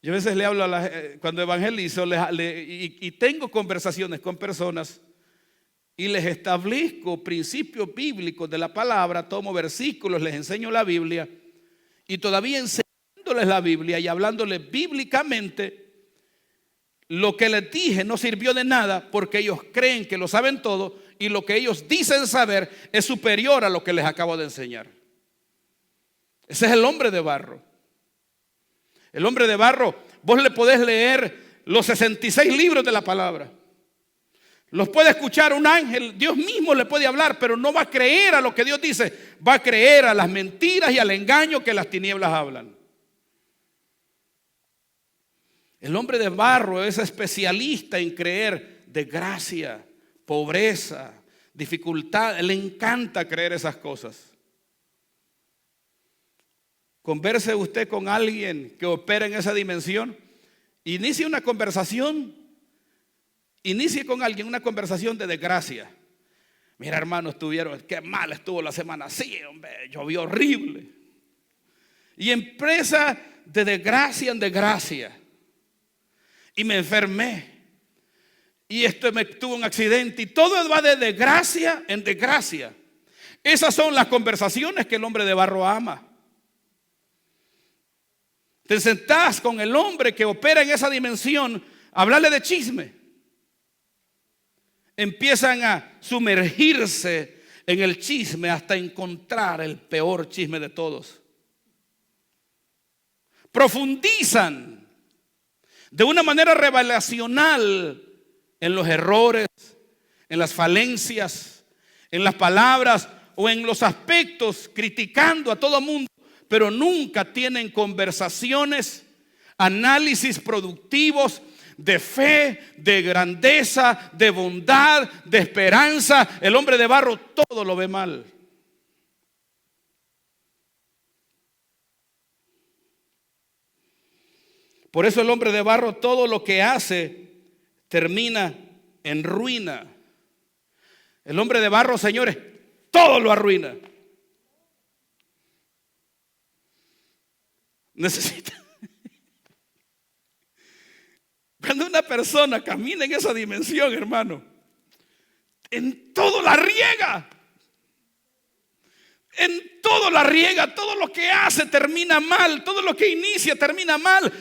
Yo a veces le hablo cuando evangelizo y tengo conversaciones con personas y les establezco principios bíblicos de la palabra, tomo versículos, les enseño la Biblia y todavía enseñándoles la Biblia y hablándoles bíblicamente, lo que les dije no sirvió de nada porque ellos creen que lo saben todo y lo que ellos dicen saber es superior a lo que les acabo de enseñar. Ese es el hombre de barro. El hombre de barro, vos le podés leer los 66 libros de la palabra. Los puede escuchar un ángel, Dios mismo le puede hablar, pero no va a creer a lo que Dios dice, va a creer a las mentiras y al engaño que las tinieblas hablan. El hombre de barro es especialista en creer desgracia, pobreza, dificultad. Le encanta creer esas cosas. Converse usted con alguien que opera en esa dimensión. Inicie una conversación. Inicie con alguien una conversación de desgracia. Mira, hermano, qué mal estuvo la semana. Sí, hombre, llovió horrible. Y empresa de desgracia en desgracia. Y me enfermé. Y me tuvo un accidente. Y todo va de desgracia en desgracia. Esas son las conversaciones que el hombre de barro ama. Te sentás con el hombre que opera en esa dimensión a hablarle de chisme. Empiezan a sumergirse en el chisme hasta encontrar el peor chisme de todos. Profundizan de una manera revelacional en los errores, en las falencias, en las palabras o en los aspectos, criticando a todo mundo. Pero nunca tienen conversaciones, análisis productivos de fe, de grandeza, de bondad, de esperanza. El hombre de barro todo lo ve mal. Por eso el hombre de barro todo lo que hace termina en ruina. El hombre de barro, señores, todo lo arruina. Necesita. Cuando una persona camina en esa dimensión, hermano, en todo la riega. En todo la riega, todo lo que hace termina mal, todo lo que inicia termina mal.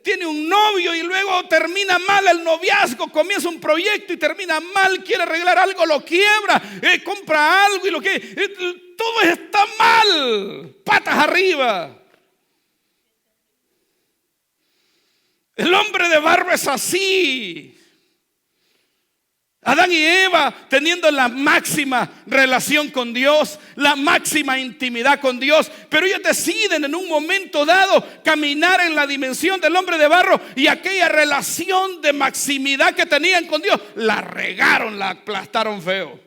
Tiene un novio y luego termina mal el noviazgo, comienza un proyecto y termina mal, quiere arreglar algo, lo quiebra, compra algo y todo está mal, patas arriba. El hombre de barro es así. Adán y Eva teniendo la máxima relación con Dios, la máxima intimidad con Dios, pero ellos deciden en un momento dado caminar en la dimensión del hombre de barro, y aquella relación de maximidad que tenían con Dios la regaron, la aplastaron feo.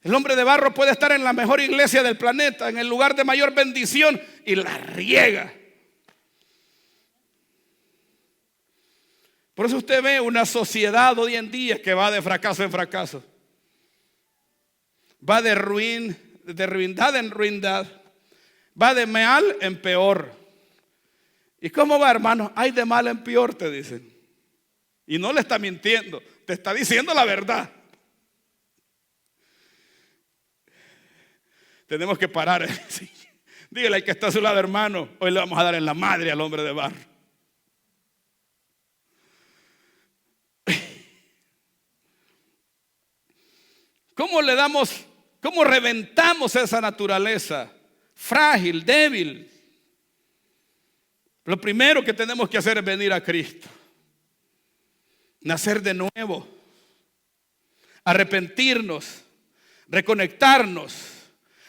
El hombre de barro puede estar en la mejor iglesia del planeta, en el lugar de mayor bendición, y la riega. Por eso usted ve una sociedad hoy en día que va de fracaso en fracaso. Va de ruindad en ruindad. Va de mal en peor. ¿Y cómo va, hermano? Hay de mal en peor, te dicen. Y no le está mintiendo, te está diciendo la verdad. Tenemos que parar. Sí. Dígale al que está a su lado, hermano, hoy le vamos a dar en la madre al hombre de barro. ¿Cómo reventamos esa naturaleza frágil, débil? Lo primero que tenemos que hacer es venir a Cristo, nacer de nuevo, arrepentirnos, reconectarnos.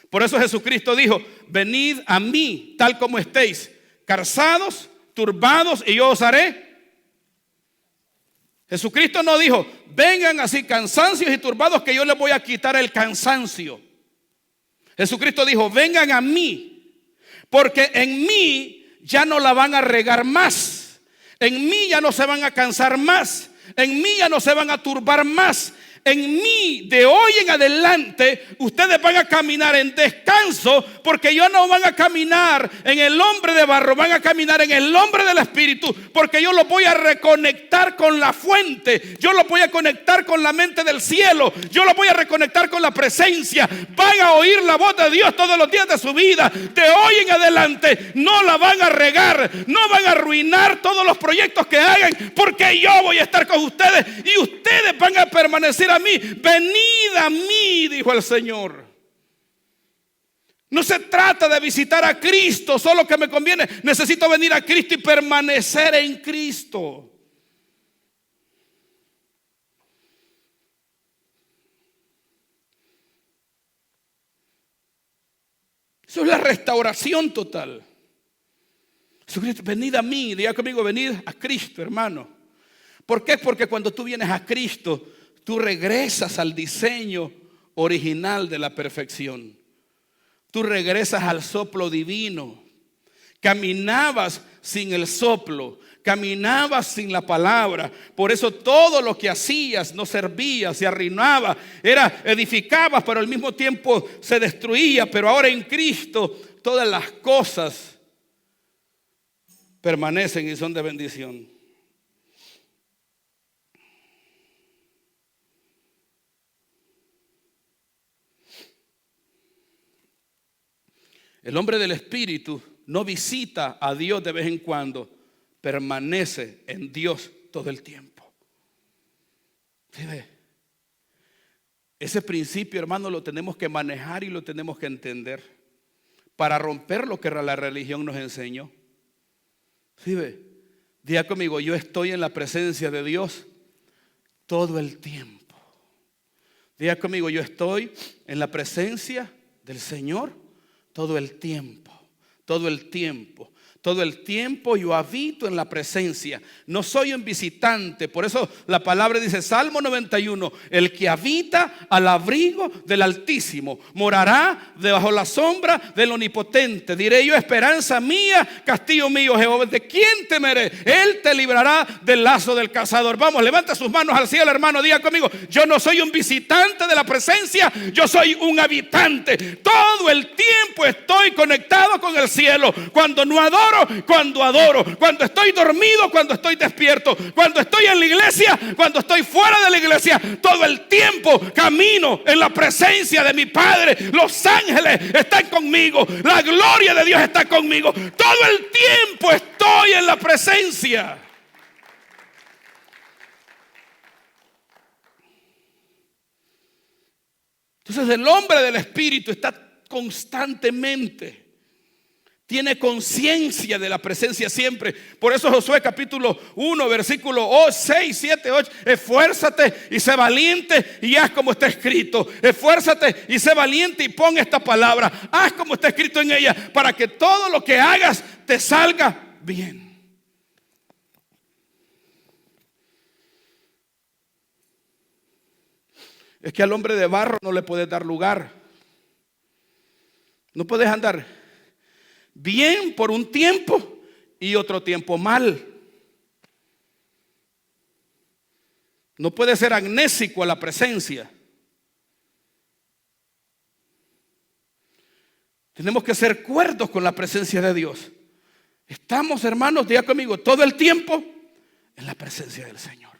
Por eso Jesucristo dijo: venid a mí tal como estéis, cansados, turbados, y yo os haré. Jesucristo no dijo: vengan así cansancios y turbados que yo les voy a quitar el cansancio. Jesucristo dijo: vengan a mí, porque en mí ya no la van a regar más, en mí ya no se van a cansar más, en mí ya no se van a turbar más. En mí, de hoy en adelante, ustedes van a caminar en descanso, porque yo no van a caminar en el hombre de barro, van a caminar en el hombre del Espíritu, porque yo los voy a reconectar con la fuente, yo los voy a conectar con la mente del cielo, yo los voy a reconectar con la presencia. Van a oír la voz de Dios todos los días de su vida. De hoy en adelante no la van a regar, no van a arruinar todos los proyectos que hagan, porque yo voy a estar con ustedes y ustedes van a permanecer a mí. Venid a mí, dijo el Señor. No se trata de visitar a Cristo solo que me conviene. Necesito venir a Cristo y permanecer en Cristo. Eso es la restauración total. Jesucristo, venid a mí, diga conmigo, venid a Cristo, hermano. ¿Por qué? Porque cuando tú vienes a Cristo, tú regresas al diseño original de la perfección. Tú regresas al soplo divino. Caminabas sin el soplo, caminabas sin la palabra. Por eso todo lo que hacías no servía, se arruinaba. Edificabas, pero al mismo tiempo se destruía. Pero ahora en Cristo todas las cosas permanecen y son de bendición. El hombre del Espíritu no visita a Dios de vez en cuando, permanece en Dios todo el tiempo. ¿Sí ve? Ese principio, hermano, lo tenemos que manejar y lo tenemos que entender para romper lo que la religión nos enseñó. ¿Sí ve? Diga conmigo, yo estoy en la presencia de Dios todo el tiempo. Diga conmigo, yo estoy en la presencia del Señor todo el tiempo, todo el tiempo. Todo el tiempo yo habito en la presencia. No soy un visitante. Por eso la palabra dice, Salmo 91, el que habita al abrigo del Altísimo morará debajo la sombra del Omnipotente. Diré yo, esperanza mía, castillo mío, Jehová, ¿de quién temeré? Él te librará del lazo del cazador. Vamos, levanta sus manos al cielo, hermano. Diga conmigo, yo no soy un visitante de la presencia, yo soy un habitante. Todo el tiempo estoy conectado con el cielo. Cuando no adoro oro, cuando adoro, cuando estoy dormido, cuando estoy despierto, cuando estoy en la iglesia, cuando estoy fuera de la iglesia. Todo el tiempo camino en la presencia de mi Padre. Los ángeles están conmigo, la gloria de Dios está conmigo. Todo el tiempo estoy en la presencia. Entonces el hombre del Espíritu está constantemente, tiene conciencia de la presencia siempre. Por eso Josué capítulo 1 versículo 6, 7, 8: esfuérzate y sé valiente y haz como está escrito. Esfuérzate y sé valiente y pon esta palabra, haz como está escrito en ella, para que todo lo que hagas te salga bien. Es que al hombre de barro no le puedes dar lugar. No puedes andar bien por un tiempo y otro tiempo mal. No puedes ser amnésico a la presencia. Tenemos que ser cuerdos con la presencia de Dios. Estamos, hermanos, diga conmigo, todo el tiempo en la presencia del Señor.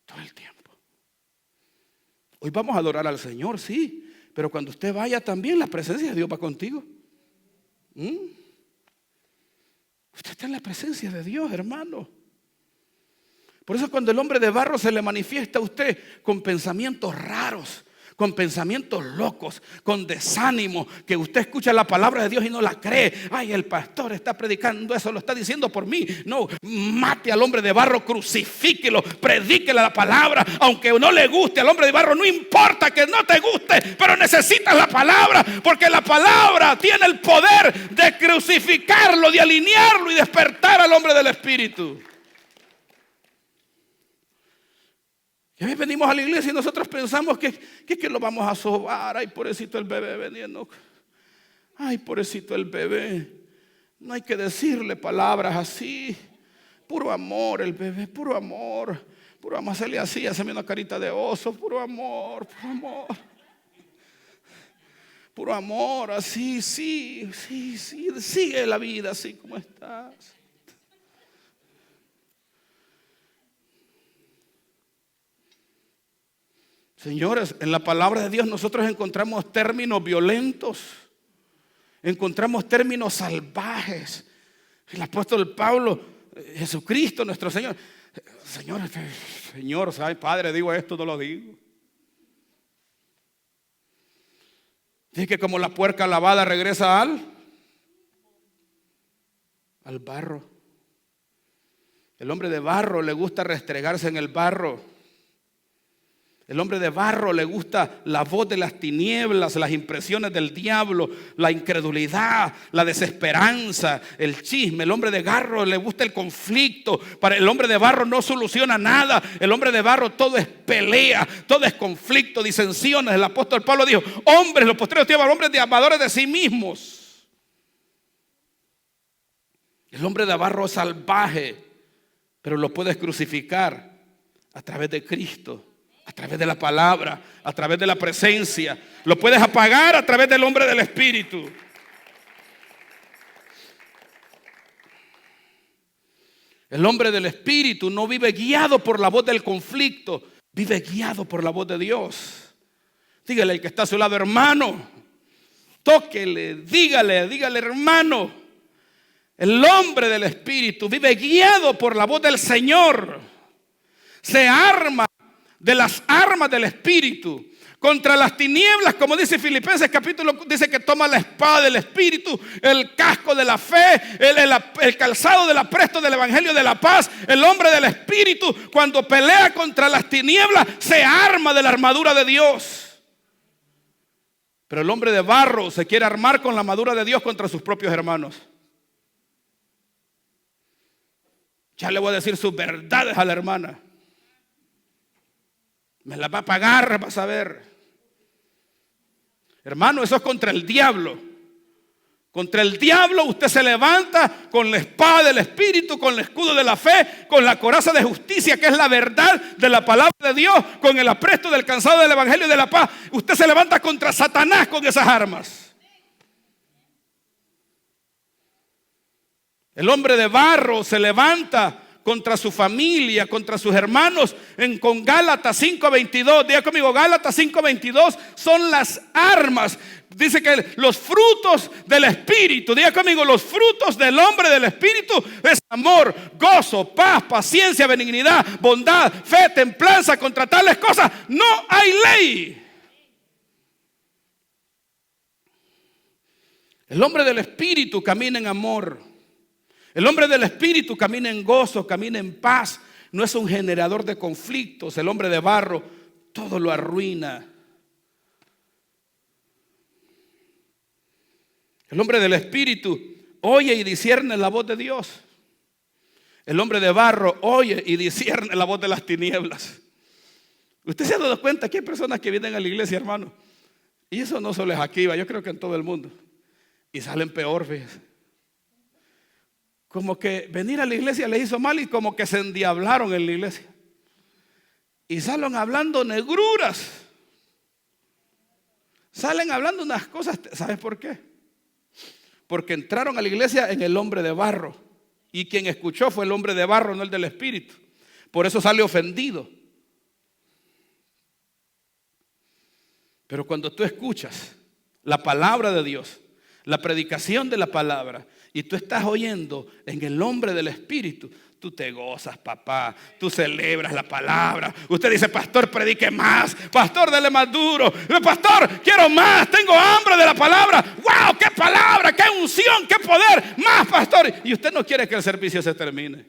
Todo el tiempo. Hoy vamos a adorar al Señor, sí, pero cuando usted vaya también, la presencia de Dios va contigo. Usted está en la presencia de Dios, hermano. Por eso cuando el hombre de barro se le manifiesta a usted con pensamientos raros, con pensamientos locos, con desánimo, que usted escucha la palabra de Dios y no la cree. Ay, el pastor está predicando eso, lo está diciendo por mí. No, mate al hombre de barro, crucifíquelo, predíquele la palabra. Aunque no le guste al hombre de barro, no importa que no te guste, pero necesitas la palabra, porque la palabra tiene el poder de crucificarlo, de alinearlo y despertar al hombre del Espíritu. Y a veces venimos a la iglesia y nosotros pensamos que lo vamos a sobar. Ay, pobrecito el bebé veniendo. Ay, pobrecito el bebé. No hay que decirle palabras así. Puro amor el bebé, puro amor. Puro amor, hacerle así, hacerme una carita de oso. Puro amor, puro amor. Puro amor, así, sí. Sigue la vida así como estás. Señores, en la palabra de Dios nosotros encontramos términos violentos, encontramos términos salvajes. El apóstol Pablo, Jesucristo nuestro Señor, Señor, ¿sabes? Padre, digo esto, no lo digo. Dice que como la puerca lavada regresa al barro. El hombre de barro le gusta restregarse en el barro. El hombre de barro le gusta la voz de las tinieblas, las impresiones del diablo, la incredulidad, la desesperanza, el chisme. El hombre de barro le gusta el conflicto. Para el hombre de barro no soluciona nada. El hombre de barro todo es pelea, todo es conflicto, disensiones. El apóstol Pablo dijo: hombres, los posteriores tiempos, hombres de amadores de sí mismos. El hombre de barro es salvaje, pero lo puedes crucificar a través de Cristo. A través de la palabra, a través de la presencia. Lo puedes apagar a través del hombre del Espíritu. El hombre del Espíritu no vive guiado por la voz del conflicto, vive guiado por la voz de Dios. Dígale al que está a su lado: hermano, tóquele, dígale hermano. El hombre del Espíritu vive guiado por la voz del Señor. Se arma de las armas del Espíritu contra las tinieblas, como dice Filipenses capítulo, dice que toma la espada del Espíritu, el casco de la fe, el calzado del apresto del evangelio de la paz. El hombre del Espíritu, cuando pelea contra las tinieblas, se arma de la armadura de Dios. Pero el hombre de barro se quiere armar con la armadura de Dios contra sus propios hermanos. Ya le voy a decir sus verdades a la hermana. Me la va a pagar, vas a ver. Hermano, eso es contra el diablo. Contra el diablo usted se levanta con la espada del Espíritu, con el escudo de la fe, con la coraza de justicia, que es la verdad de la palabra de Dios, con el apresto del calzado del evangelio de la paz. Usted se levanta contra Satanás con esas armas. El hombre de barro se levanta contra su familia, contra sus hermanos, con Gálatas 5:22. Diga conmigo, Gálatas 5:22 son las armas. Dice que los frutos del Espíritu, diga conmigo, los frutos del hombre del Espíritu es amor, gozo, paz, paciencia, benignidad, bondad, fe, templanza. Contra tales cosas no hay ley. El hombre del Espíritu camina en amor. El hombre del Espíritu camina en gozo, camina en paz. No es un generador de conflictos. El hombre de barro todo lo arruina. El hombre del Espíritu oye y discierne la voz de Dios. El hombre de barro oye y discierne la voz de las tinieblas. Usted se ha dado cuenta que hay personas que vienen a la iglesia, hermano, y eso no solo es aquí, yo creo que en todo el mundo, y salen peor, fíjese. Como que venir a la iglesia les hizo mal y como que se endiablaron en la iglesia. Y salen hablando negruras. Salen hablando unas cosas. ¿Sabes por qué? Porque entraron a la iglesia en el hombre de barro. Y quien escuchó fue el hombre de barro, no el del Espíritu. Por eso sale ofendido. Pero cuando tú escuchas la palabra de Dios, la predicación de la palabra, y tú estás oyendo en el hombre del Espíritu, tú te gozas, papá. Tú celebras la palabra. Usted dice, pastor, predique más. Pastor, dele más duro. Pastor, quiero más. Tengo hambre de la palabra. ¡Wow! ¡Qué palabra! ¡Qué unción! ¡Qué poder! ¡Más, pastor! Y usted no quiere que el servicio se termine.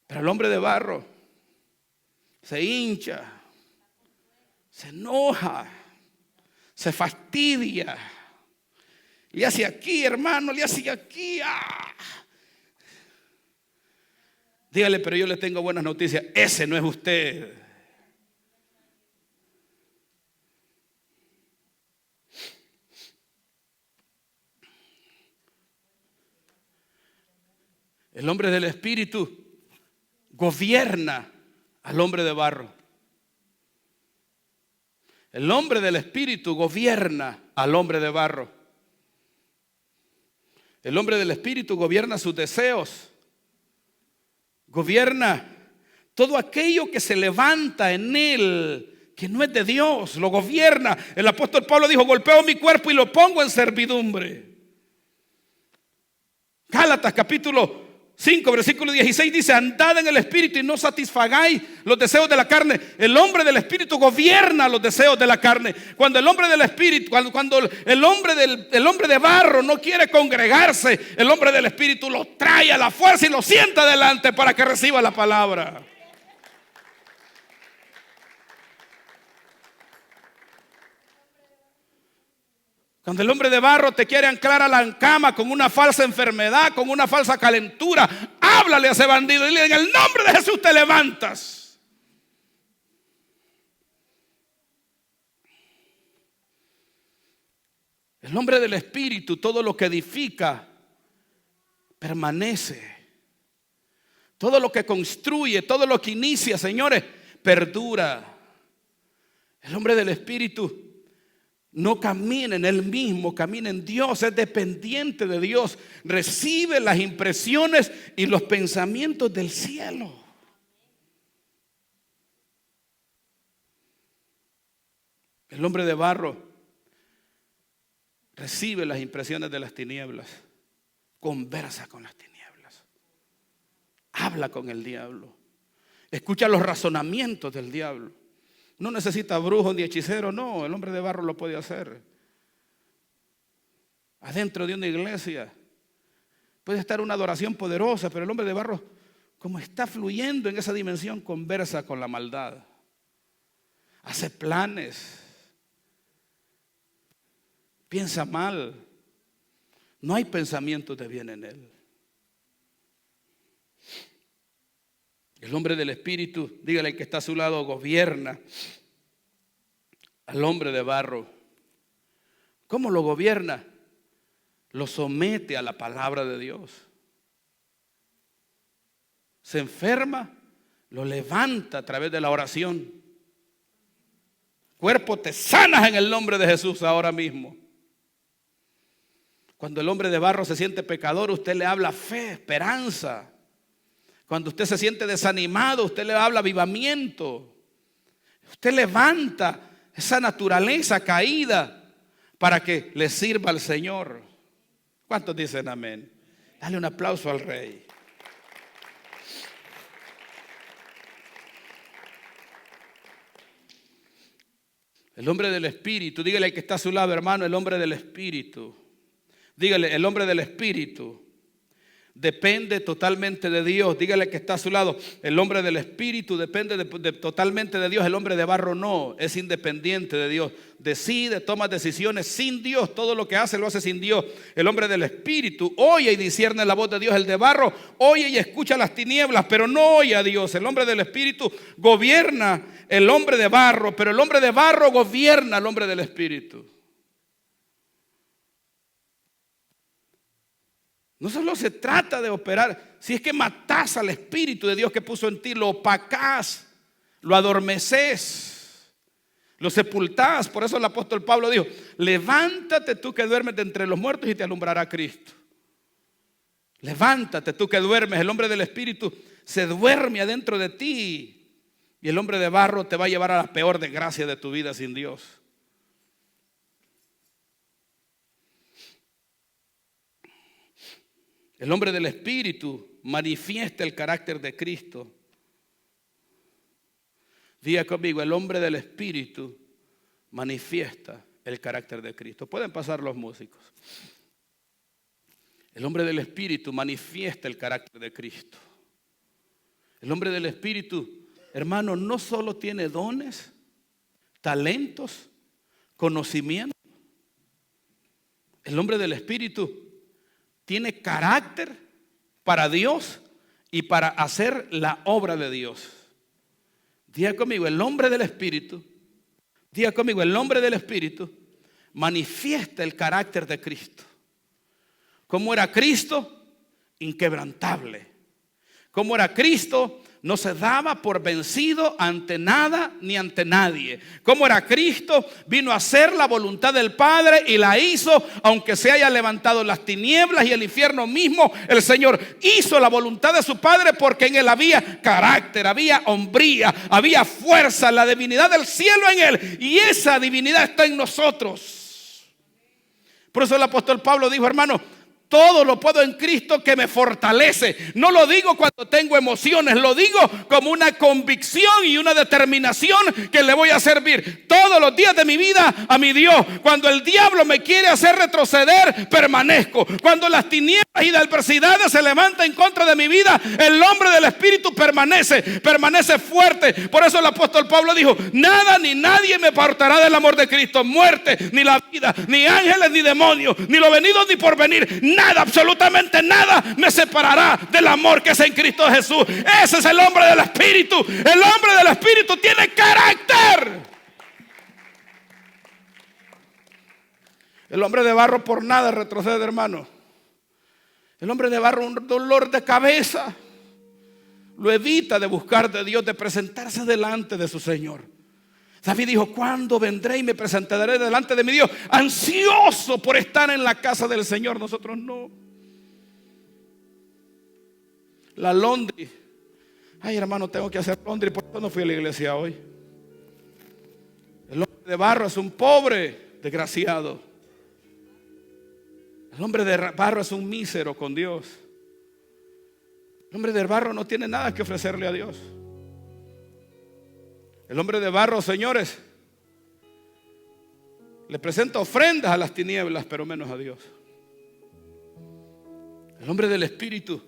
Pero el hombre de barro se hincha, se enoja, se fastidia. Le hace aquí, hermano, le hace aquí. ¡Ah! Dígale, pero yo le tengo buenas noticias. Ese no es usted. El hombre del Espíritu gobierna al hombre de barro. El hombre del Espíritu gobierna al hombre de barro. El hombre del Espíritu gobierna sus deseos. Gobierna todo aquello que se levanta en él, que no es de Dios, lo gobierna. El apóstol Pablo dijo, golpeo mi cuerpo y lo pongo en servidumbre. Gálatas capítulo 5, versículo 16 dice, andad en el Espíritu y no satisfagáis los deseos de la carne. El hombre del Espíritu gobierna los deseos de la carne. Cuando el hombre del Espíritu, cuando el hombre de barro no quiere congregarse, el hombre del Espíritu lo trae a la fuerza y lo sienta adelante para que reciba la palabra. Cuando el hombre de barro te quiere anclar a la cama con una falsa enfermedad, con una falsa calentura, háblale a ese bandido y dile, en el nombre de Jesús te levantas. El hombre del Espíritu, todo lo que edifica, permanece. Todo lo que construye, todo lo que inicia, señores, perdura. El hombre del Espíritu no camina en él mismo, camina en Dios, es dependiente de Dios, recibe las impresiones y los pensamientos del cielo. El hombre de barro recibe las impresiones de las tinieblas, conversa con las tinieblas, habla con el diablo, escucha los razonamientos del diablo. No necesita brujo ni hechicero, no, el hombre de barro lo puede hacer. Adentro de una iglesia puede estar una adoración poderosa, pero el hombre de barro, como está fluyendo en esa dimensión, conversa con la maldad, hace planes, piensa mal, no hay pensamientos de bien en él. El hombre del Espíritu, dígale al que está a su lado, gobierna al hombre de barro. ¿Cómo lo gobierna? Lo somete a la palabra de Dios. Se enferma, lo levanta a través de la oración. Cuerpo, te sanas en el nombre de Jesús ahora mismo. Cuando el hombre de barro se siente pecador, usted le habla fe, esperanza. Cuando usted se siente desanimado, usted le habla avivamiento. Usted levanta esa naturaleza caída para que le sirva al Señor. ¿Cuántos dicen amén? Dale un aplauso al Rey. El hombre del Espíritu, dígale al que está a su lado, hermano, el hombre del Espíritu. Dígale, el hombre del Espíritu depende totalmente de Dios. Dígale que está a su lado, el hombre del Espíritu depende totalmente de Dios. El hombre de barro no, es independiente de Dios. Decide, toma decisiones sin Dios. Todo lo que hace lo hace sin Dios. El hombre del Espíritu oye y discierne la voz de Dios. El de barro oye y escucha las tinieblas, pero no oye a Dios. El hombre del Espíritu gobierna el hombre de barro, pero el hombre de barro gobierna al hombre del Espíritu. No solo se trata de operar, si es que matás al Espíritu de Dios que puso en ti, lo opacás, lo adormeces, lo sepultás. Por eso el apóstol Pablo dijo, levántate tú que duermes de entre los muertos y te alumbrará Cristo. Levántate tú que duermes. El hombre del Espíritu se duerme adentro de ti y el hombre de barro te va a llevar a la peor desgracia de tu vida sin Dios. El hombre del Espíritu manifiesta el carácter de Cristo. Diga conmigo, el hombre del Espíritu manifiesta el carácter de Cristo. Pueden pasar los músicos. El hombre del Espíritu manifiesta el carácter de Cristo. El hombre del Espíritu, hermano, no solo tiene dones, talentos, conocimiento. El hombre del Espíritu tiene carácter para Dios y para hacer la obra de Dios. Diga conmigo, el hombre del Espíritu, diga conmigo, el hombre del Espíritu manifiesta el carácter de Cristo. ¿Cómo era Cristo? Inquebrantable. ¿Cómo era Cristo? No se daba por vencido ante nada ni ante nadie. ¿Cómo era Cristo? Vino a hacer la voluntad del Padre y la hizo, aunque se haya levantado las tinieblas y el infierno mismo. El Señor hizo la voluntad de su Padre porque en Él había carácter, había hombría, había fuerza, la divinidad del cielo en Él. Y esa divinidad está en nosotros. Por eso el apóstol Pablo dijo, hermano, todo lo puedo en Cristo que me fortalece. No lo digo cuando tengo emociones, lo digo como una convicción y una determinación que le voy a servir todos los días de mi vida a mi Dios. Cuando el diablo me quiere hacer retroceder, permanezco. Cuando las tinieblas y las adversidades se levantan en contra de mi vida, el hombre del Espíritu permanece fuerte. Por eso el apóstol Pablo dijo, nada ni nadie me apartará del amor de Cristo. Muerte, ni la vida, ni ángeles, ni demonios, ni lo venido, ni por venir. Nada, absolutamente nada me separará del amor que es en Cristo Jesús. Ese es el hombre del Espíritu. El hombre del Espíritu tiene carácter. El hombre de barro por nada retrocede, hermano. El hombre de barro, un dolor de cabeza, lo evita de buscar de Dios, de presentarse delante de su Señor. David dijo, ¿cuándo vendré y me presentaré delante de mi Dios? Ansioso por estar en la casa del Señor. Nosotros no. La laundry. Ay, hermano, tengo que hacer laundry, por eso no fui a la iglesia hoy. El hombre de barro es un pobre desgraciado. El hombre de barro es un mísero con Dios. El hombre de barro no tiene nada que ofrecerle a Dios. El hombre de barro, señores, le presenta ofrendas a las tinieblas, pero menos a Dios. El hombre del Espíritu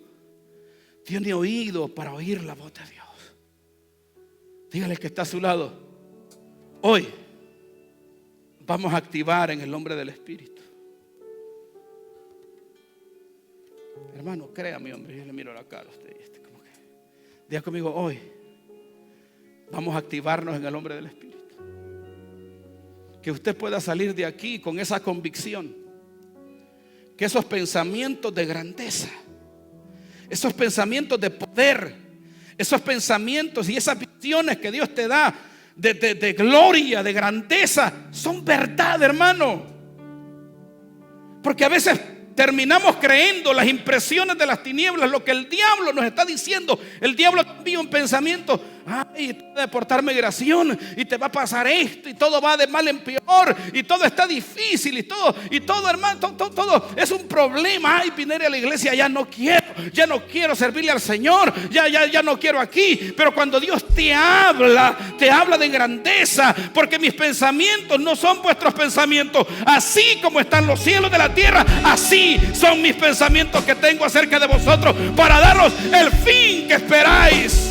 tiene oído para oír la voz de Dios. Dígale que está a su lado, hoy vamos a activar en el hombre del Espíritu. Hermano, créame, hombre, yo le miro la cara a usted. Como que, diga conmigo, hoy vamos a activarnos en el hombre del Espíritu. Que usted pueda salir de aquí con esa convicción. Que esos pensamientos de grandeza, esos pensamientos de poder, esos pensamientos y esas visiones que Dios te da de gloria, de grandeza, son verdad, hermano. Porque a veces terminamos creyendo las impresiones de las tinieblas, lo que el diablo nos está diciendo. El diablo envía un pensamiento: ay, te va a deportar migración y te va a pasar esto y todo va de mal en peor y todo está difícil y todo, hermano, todo es un problema. Ay, vine a la iglesia, ya no quiero servirle al Señor, ya no quiero aquí. Pero cuando Dios te habla de grandeza, porque mis pensamientos no son vuestros pensamientos. Así como están los cielos de la tierra, así son mis pensamientos que tengo acerca de vosotros, para daros el fin que esperáis.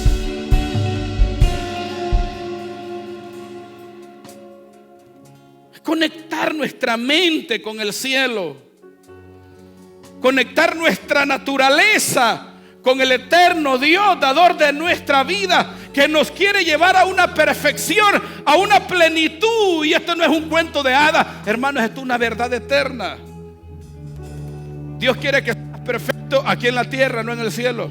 Conectar nuestra mente con el cielo, conectar nuestra naturaleza con el eterno Dios, dador de nuestra vida, que nos quiere llevar a una perfección, a una plenitud. Y esto no es un cuento de hadas, hermanos, esto es una verdad eterna. Dios quiere que seas perfecto aquí en la tierra, no en el cielo.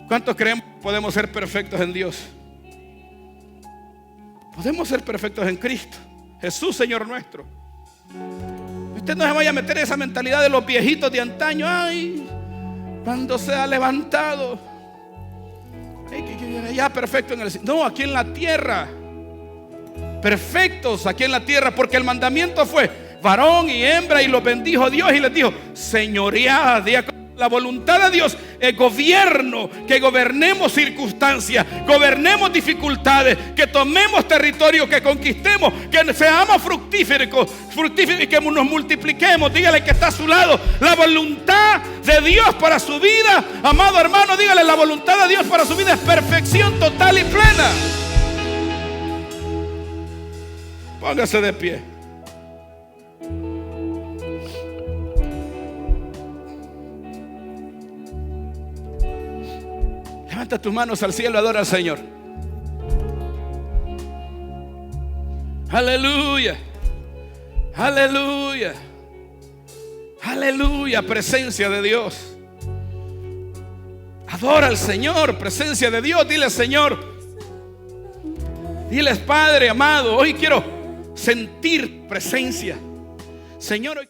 ¿Cuántos creemos que podemos ser perfectos en Dios? Podemos ser perfectos en Cristo Jesús, Señor nuestro. Usted no se vaya a meter en esa mentalidad de los viejitos de antaño. Ay, cuando sea levantado, ya perfecto en el cielo. No, aquí en la tierra, perfectos aquí en la tierra, porque el mandamiento fue varón y hembra, y los bendijo Dios y les dijo: señoread. La voluntad de Dios es gobierno, que gobernemos circunstancias, gobernemos dificultades, que tomemos territorio, que conquistemos, que seamos fructíferos y que nos multipliquemos. Dígale que está a su lado: la voluntad de Dios para su vida, amado hermano, dígale: la voluntad de Dios para su vida es perfección total y plena. Póngase de pie. Levanta tus manos al cielo, adora al Señor. Aleluya, aleluya, aleluya, presencia de Dios. Adora al Señor, presencia de Dios. Dile: Señor, diles: Padre amado, hoy quiero sentir presencia. Señor, hoy